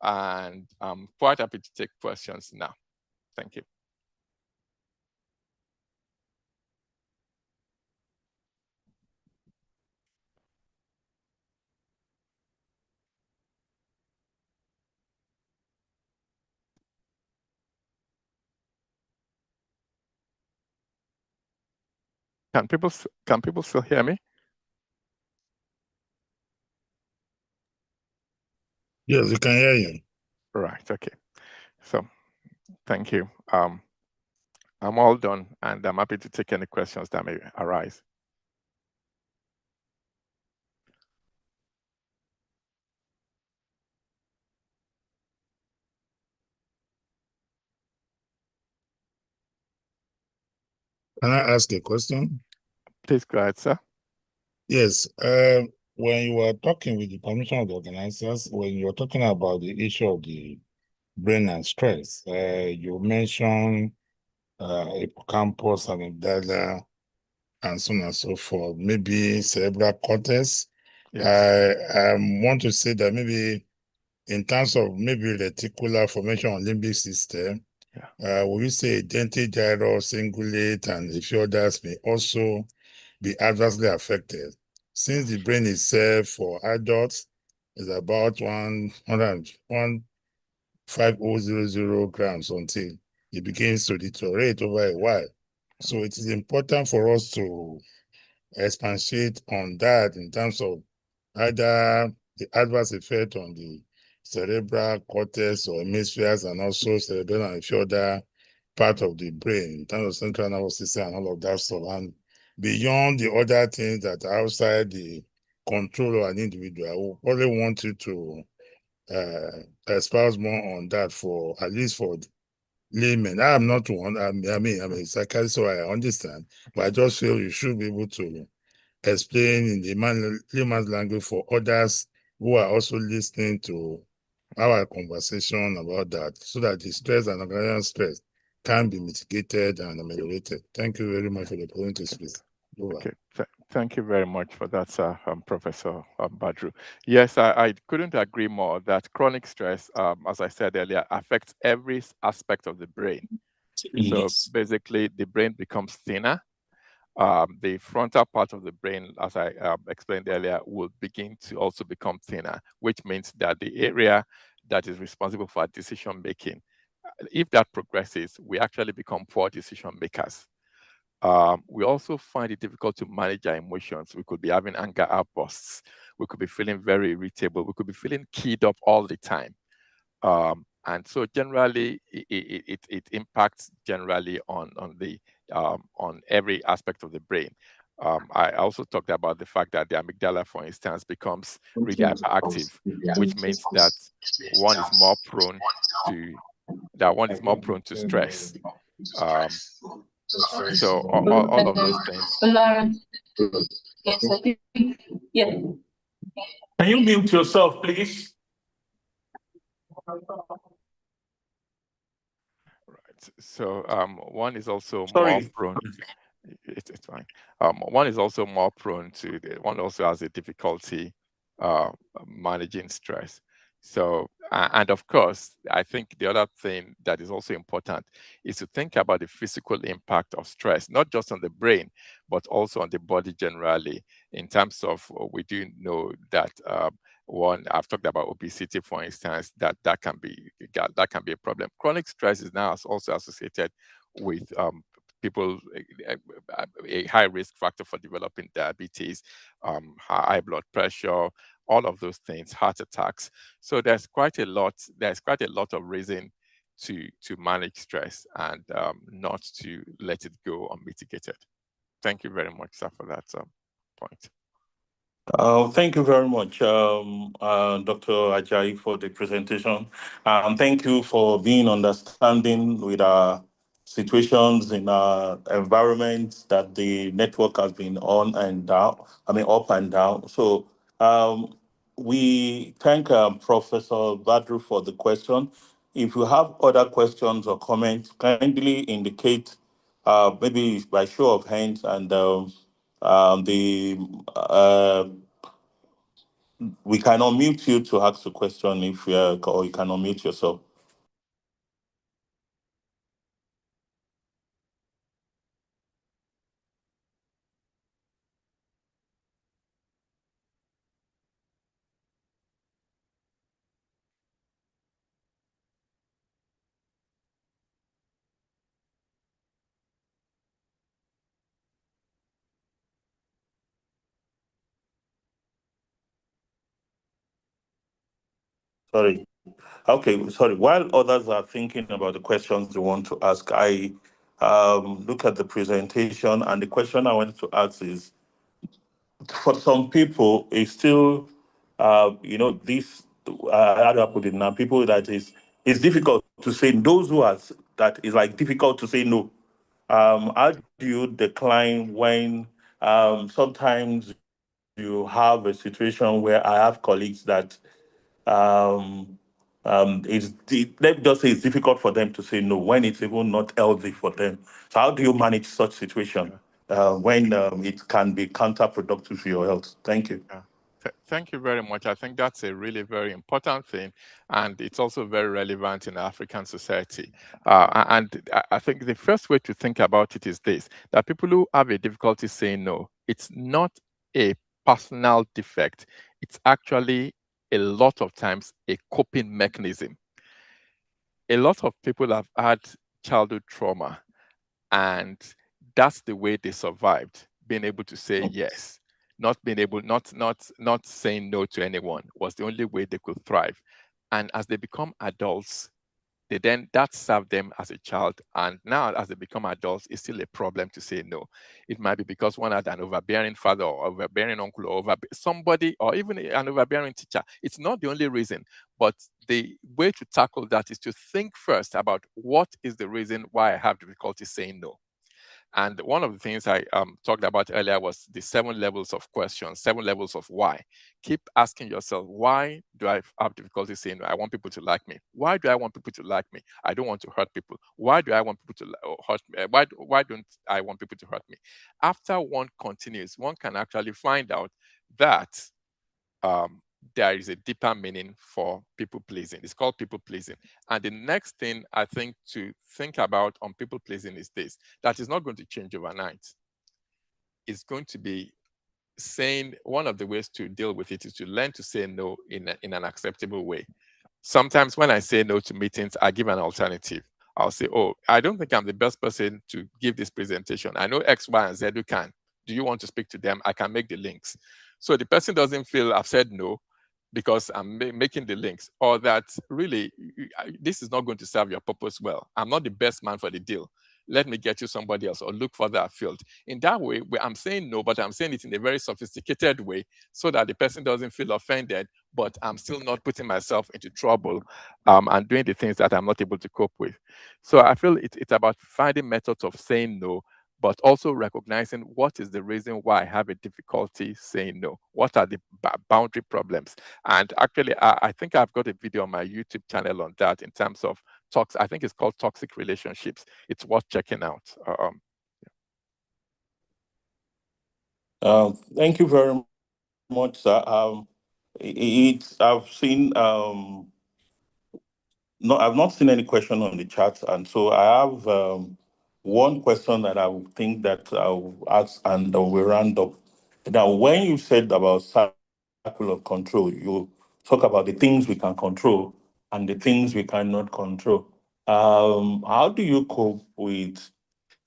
and I'm quite happy to take questions now. Thank you. Can people still hear me? Yes, we can hear you. Right. Okay. So, thank you. I'm all done, and I'm happy to take any questions that may arise. Can I ask a question? Please go ahead, sir. Yes. When you were talking with the permission of the organizers, when you were talking about the issue of the brain and stress, you mentioned hippocampus, amygdala, and so on and so forth, maybe cerebral cortex. Yes. I want to say that maybe in terms of maybe reticular formation on limbic system, we say dentate gyrus, cingulate, and a few others may also be adversely affected. Since the brain itself for adults is about 150 grams until it begins to deteriorate over a while. So it is important for us to expatiate on that in terms of either the adverse effect on the cerebral cortex or hemispheres and also cerebellum and a few other part of the brain in terms of central nervous system and all of that stuff. And beyond the other things that are outside the control of an individual, I would probably want you to espouse more on that for at least for laymen. I'm not one. I'm a psychiatrist, so I understand. But I just feel you should be able to explain in the layman's language for others who are also listening to our conversation about that, so that the stress and organizational stress can be mitigated and ameliorated. Thank you very much for the opportunity to speak. Okay, thank you very much for that, sir, Professor Badru. Yes, I couldn't agree more that chronic stress, as I said earlier, affects every aspect of the brain. So basically, the brain becomes thinner. The frontal part of the brain, as I explained earlier, will begin to also become thinner, which means that the area that is responsible for decision making, if that progresses, we actually become poor decision makers. We also find it difficult to manage our emotions. We could be having anger outbursts. We could be feeling very irritable. We could be feeling keyed up all the time. And so generally, it impacts generally on every aspect of the brain. I also talked about the fact that the amygdala, for instance, becomes really hyperactive, which means that one is more prone to stress. So all of those things. Can you mute yourself, please? Right. So one is also Sorry. more prone. It's fine. One is also more prone to. One also has a difficulty managing stress. So, and of course, I think the other thing that is also important is to think about the physical impact of stress, not just on the brain, but also on the body generally. In terms of, we do know that one, I've talked about obesity, for instance, that can be a problem. Chronic stress is now also associated with people, a high risk factor for developing diabetes, high blood pressure, all of those things, heart attacks. So there's quite a lot of reason to manage stress and not to let it go unmitigated. Thank you very much, sir, for that point. Thank you very much, Dr. Ajayi, for the presentation. Thank you for being understanding with our situations in our environment that the network has been on and down, up and down. So we thank Professor Badru for the question. If you have other questions or comments, kindly indicate maybe by show of hands, and the we can unmute you to ask the question if you are, or you can unmute yourself. Sorry. Okay, sorry. While others are thinking about the questions they want to ask, I look at the presentation, and the question I wanted to ask is, for some people, it's still, this, how do I put it now? People that is, it's difficult to say, those who are, that is like difficult to say no. How do you decline when sometimes you have a situation where I have colleagues that um, let me just say it's difficult for them to say no when it's even not healthy for them. So how do you manage such situation when it can be counterproductive for your health? Thank you. Yeah. Thank you very much. I think that's a really very important thing, and it's also very relevant in African society. And I think the first way to think about it is this: that people who have a difficulty saying no, it's not a personal defect. It's actually a lot of times a coping mechanism. A lot of people have had childhood trauma, and that's the way they survived, being able to say yes. Not being able, not saying no to anyone was the only way they could thrive. And as they become adults, that served them as a child, and now as they become adults, it's still a problem to say no. It might be because one had an overbearing father or overbearing uncle or somebody, or even an overbearing teacher. It's not the only reason, but the way to tackle that is to think first about what is the reason why I have difficulty saying no. And one of the things I talked about earlier was the 7 levels of questions, 7 levels of why. Keep asking yourself, why do I have difficulty saying I want people to like me? Why do I want people to like me? I don't want to hurt people. Why do I want people to hurt me? Why don't I want people to hurt me? After one continues, one can actually find out that um, there is a deeper meaning for people pleasing. It's called people pleasing. And the next thing I think to think about on people pleasing is this: that is not going to change overnight. It's going to be saying, one of the ways to deal with it is to learn to say no in an acceptable way. Sometimes when I say no to meetings, I give an alternative. I'll say, oh, I don't think I'm the best person to give this presentation. I know X, Y, and Z who can. Do you want to speak to them? I can make the links. So the person doesn't feel I've said no because I'm making the links, or that really this is not going to serve your purpose well. I'm not the best man for the deal. Let me get you somebody else, or look further afield. In that way, where I'm saying no, but I'm saying it in a very sophisticated way so that the person doesn't feel offended, but I'm still not putting myself into trouble and doing the things that I'm not able to cope with. So I feel it's about finding methods of saying no, but also recognizing what is the reason why I have a difficulty saying no. What are the boundary problems? And actually, I think I've got a video on my YouTube channel on that in terms of talks. I think it's called Toxic Relationships. It's worth checking out. Thank you very much, sir. I've seen no, I've not seen any question on the chat, and so I have one question that I would think that I'll ask, and we round up. Now, when you said about circle of control, you talk about the things we can control and the things we cannot control. How do you cope with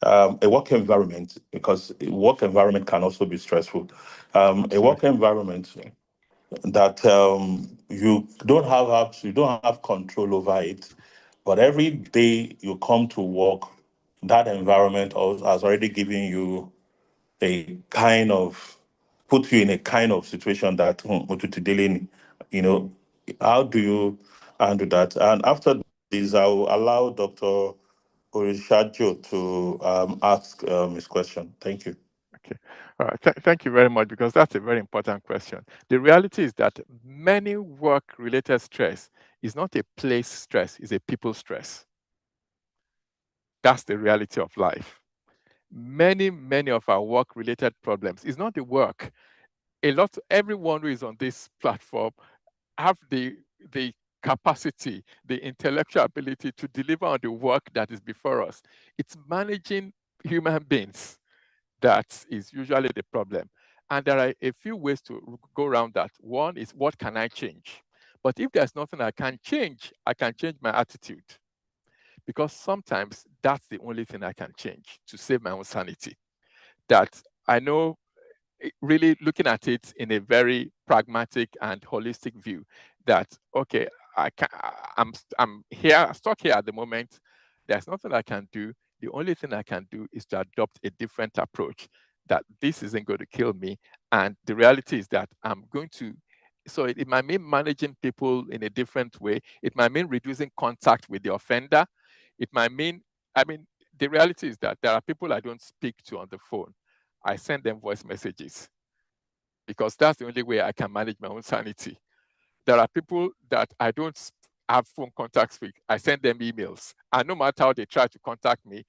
a work environment? Because a work environment can also be stressful. A work environment that you don't have control over it, but every day you come to work, that environment has already given you a kind of put you in a kind of situation that you know, how do you handle that? And after this, I will allow Dr. Orishajo to ask his question. Thank you. Okay. All right. Thank you very much, because that's a very important question. The reality is that many work-related stress is not a place stress, it's a people stress. That's the reality of life. many of our work-related problems is not the work. Everyone who is on this platform have the capacity, the intellectual ability to deliver on the work that is before us. It's managing human beings that is usually the problem. And there are a few ways to go around that. One is, what can I change? But if there's nothing I can change my attitude. Because sometimes that's the only thing I can change to save my own sanity. That I know, really looking at it in a very pragmatic and holistic view, that, okay, I'm here, stuck here at the moment. There's nothing I can do. The only thing I can do is to adopt a different approach, that this isn't going to kill me. And the reality is that I'm going to, so it might mean managing people in a different way. It might mean reducing contact with the offender. It might mean, the reality is that there are people I don't speak to on the phone. I send them voice messages, because that's the only way I can manage my own sanity. There are people that I don't have phone contacts with. I send them emails. And no matter how they try to contact me,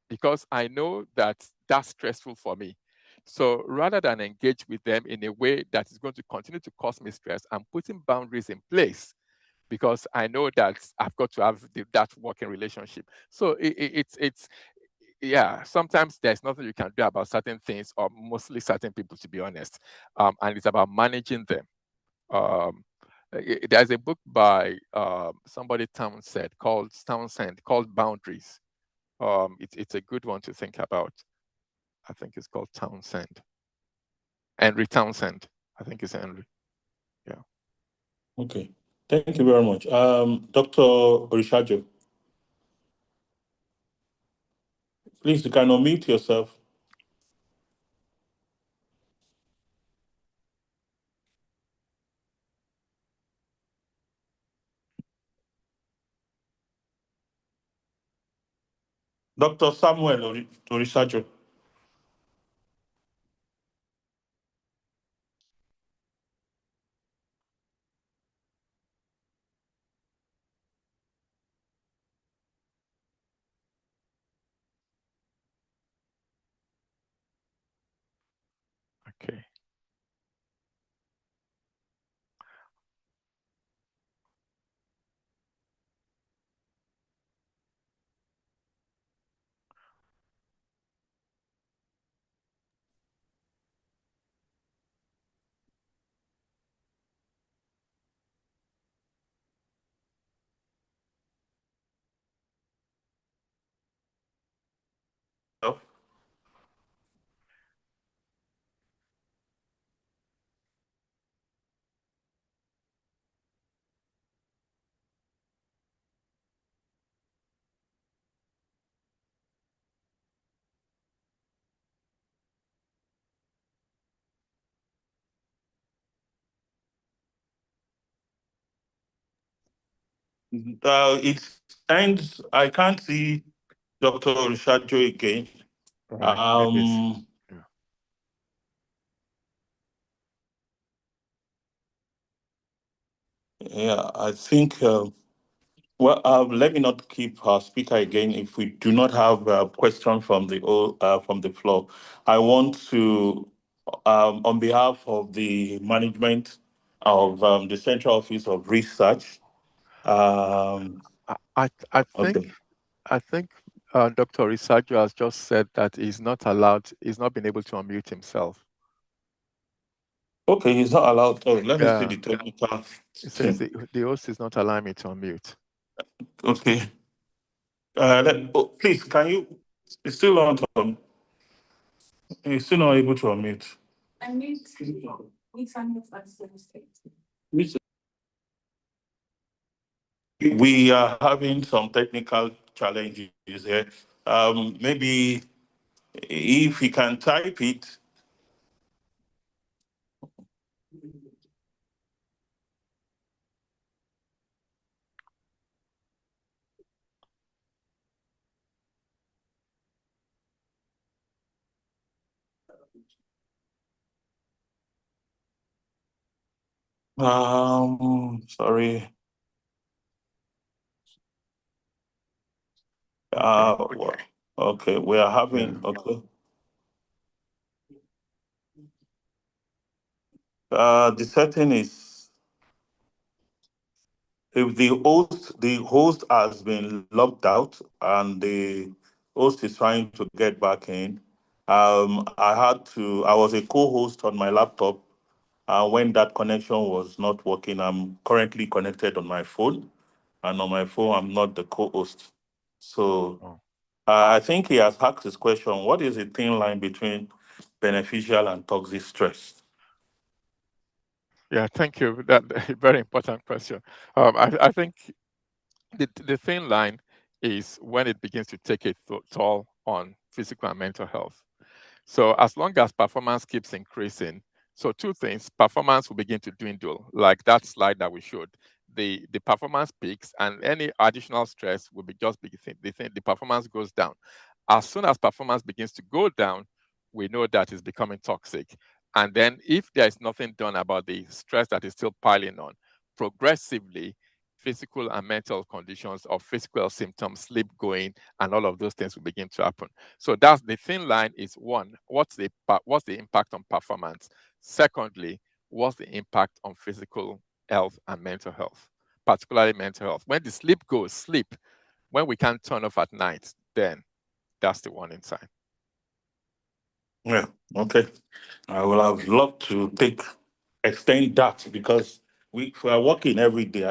because I know that that's stressful for me. So rather than engage with them in a way that is going to continue to cause me stress, I'm putting boundaries in place, because I know that I've got to have that working relationship. So it's yeah, sometimes there's nothing you can do about certain things, or mostly certain people, to be honest. And it's about managing them. There's a book by somebody Townsend called Boundaries. It's a good one to think about. I think it's called Townsend. Henry Townsend. I think it's Henry. Yeah. Okay. Thank you very much. Dr. Orishajo, please, you can unmute yourself. Dr. Samuel Orishajo. Okay. It ends. I can't see Dr. Orishajo again. Right. Yeah, I think. Let me not keep our speaker again. If we do not have a question from the floor, I want to, on behalf of the management of the Central Office of Research. I think Okay. Dr. Risajo has just said that he's not been able to unmute himself. Okay, he's not allowed. Oh, let me see Yeah. the technical. It says the host is not allowing me to unmute. Okay. Please, can you? It's still on. He's still not able to unmute. We are having some technical challenges here. Maybe if he can type it. Sorry. Okay, we are having, okay. The setting is if the host has been locked out and the host is trying to get back in. I was a co-host on my laptop. When that connection was not working, I'm currently connected on my phone, and on my phone, I'm not the co-host. So Oh. I think he has asked his question: what is the thin line between beneficial and toxic stress? Yeah, thank you. That very important question. I think the thin line is when it begins to take a toll on physical and mental health. So as long as performance keeps increasing, so two things, performance will begin to dwindle, like that slide that we showed. The performance peaks and any additional stress will be just the performance goes down. As soon as performance begins to go down, we know that it's becoming toxic. And then if there is nothing done about the stress that is still piling on, progressively physical and mental conditions or physical symptoms, sleep going, and all of those things will begin to happen. So that's the thin line is one, what's the impact on performance? Secondly, what's the impact on physical health and mental health, particularly mental health? When the sleep goes, sleep, when we can't turn off at night, then that's the warning sign. Yeah. Okay. I will have loved to extend that because we are working every day.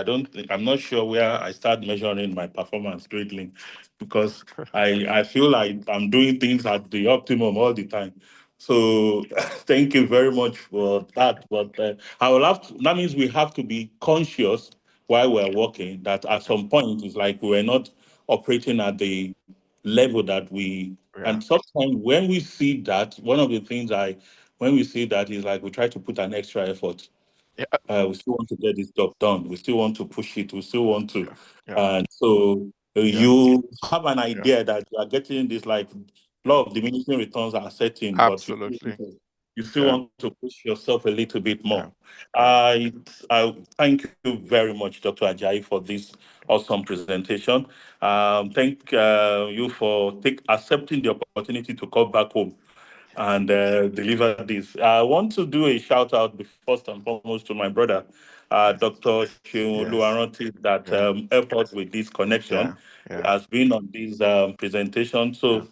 I'm not sure where I start measuring my performance greatly because I feel like I'm doing things at the optimum all the time. So thank you very much for that. But I will that means we have to be conscious while we're working that at some point it's like we're not operating at the level that we Yeah. and sometimes when we see that, one of the things when we see that is like we try to put an extra effort. Yeah. We still want to get this job done. We still want to push it. We still want to. Yeah. Yeah. And so Yeah. you have an Yeah. idea that you are getting this like law of diminishing returns are setting, but Absolutely. you still Yeah. want to push yourself a little bit Yeah. more. Yeah. I thank you very much, Dr. Ajayi, for this awesome presentation. Thank you for accepting the opportunity to come back home and deliver this. I want to do a shout out first and foremost to my brother, Dr. Sheun Yes. Oluwaranti, that Yeah. helped us with this connection. Yeah. He Yeah. has been on this presentation. Yeah. So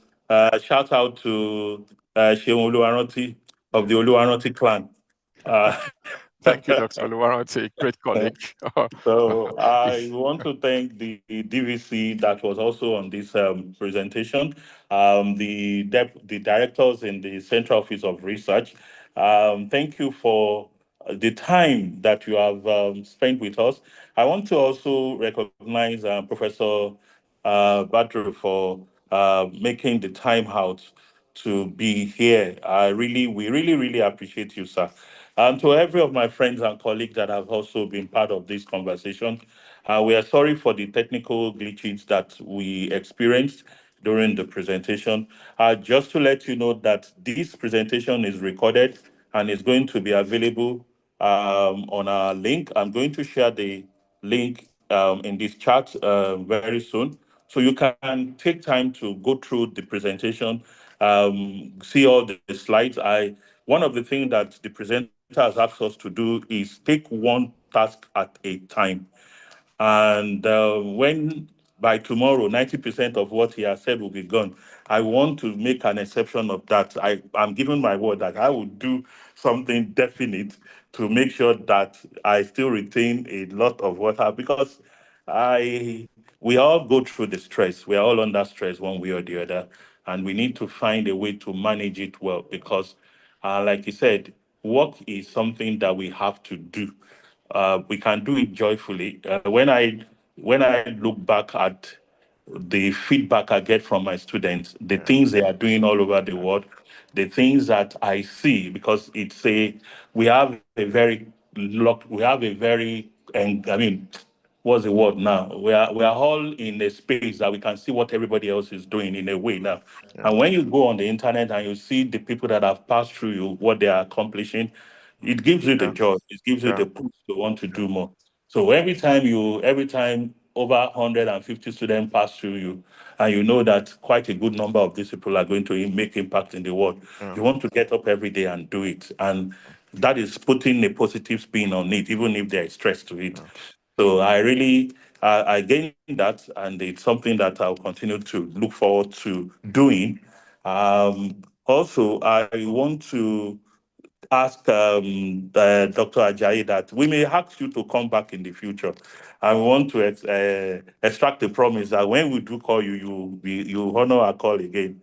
shout out to Sheun Oluwaranti of the Oluwaranti clan. Uh, Thank you, Dr. Oluwaranti, great colleague. So I want to thank the DVC that was also on this presentation, the directors in the Central Office of Research. Thank you for the time that you have spent with us. I want to also recognize Professor Badru for making the time out to be here. We really, really appreciate you, sir. And to every of my friends and colleagues that have also been part of this conversation, we are sorry for the technical glitches that we experienced during the presentation. Just to let you know that this presentation is recorded and is going to be available on our link. I'm going to share the link in this chat very soon. So you can take time to go through the presentation, see all the slides. One of the things that the presenter has asked us to do is take one task at a time. And when by tomorrow, 90% of what he has said will be gone, I want to make an exception of that. I'm giving my word that I will do something definite to make sure that I still retain a lot of water because I we all go through the stress. We are all under stress one way or the other. And we need to find a way to manage it well because, like you said, work is something that we have to do. We can do it joyfully. When I look back at the feedback I get from my students, the Yeah. things they are doing all over the Yeah. world, the things that I see, because we have a very and I mean, what's the word now? We are all in a space that we can see what everybody else is doing in a way now. Yeah. And when you go on the internet and you see the people that have passed through you, what they are accomplishing, it gives you the Yeah. joy. It gives you Yeah. the push to want to Yeah. do more. So every time over 150 students pass through you, and you know that quite a good number of these people are going to make impact in the world, Yeah. you want to get up every day and do it. And that is putting a positive spin on it, even if there is stress to it. So I really, I gained that, and it's something that I'll continue to look forward to doing. Also, I want to ask Dr. Ajayi that we may ask you to come back in the future. I want to extract the promise that when we do call you, you honor our call again.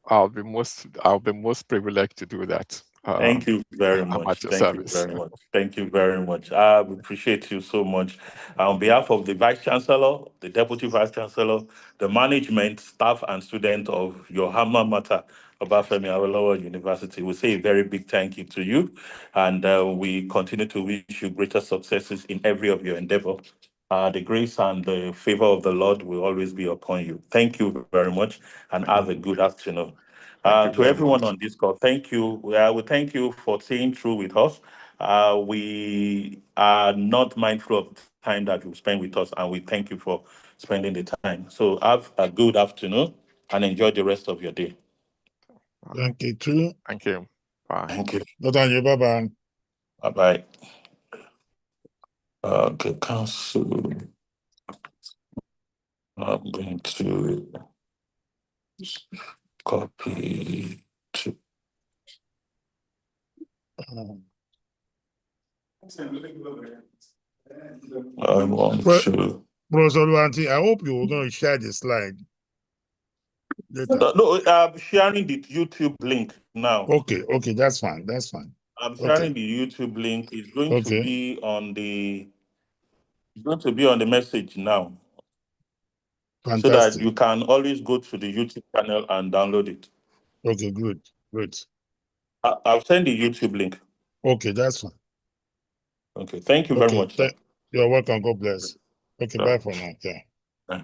I'll be most privileged to do that. Thank you very I'm much. at your Thank you service. very much. Thank you very much. I appreciate you so much. On behalf of the Vice Chancellor, the Deputy Vice Chancellor, the management, staff, and students of your alma mater, Obafemi Awolowo University, we say a very big thank you to you. And we continue to wish you greater successes in every of your endeavor. The grace and the favor of the Lord will always be upon you. Thank you very much, and have a good afternoon. To everyone on this call, thank you. We thank you for staying through with us. We are not mindful of the time that you spend with us, and we thank you for spending the time. So have a good afternoon and enjoy the rest of your day. Thank you too. Thank you. Bye. Thank you. Bye-bye. Bye-bye. Okay, cancel. I'm going to copy to. I want to. Professor Luanti, I hope you're going to share the slide later. No, I'm sharing the YouTube link now. Okay, that's fine. I'm sharing the YouTube link. It's going to be on the. It's going to be on the message now. Fantastic. So that you can always go to the YouTube channel and download it. Okay, good. I'll send the YouTube link. Okay, that's fine. Okay, thank you very much. You're welcome. God bless. Okay, bye for now. Yeah.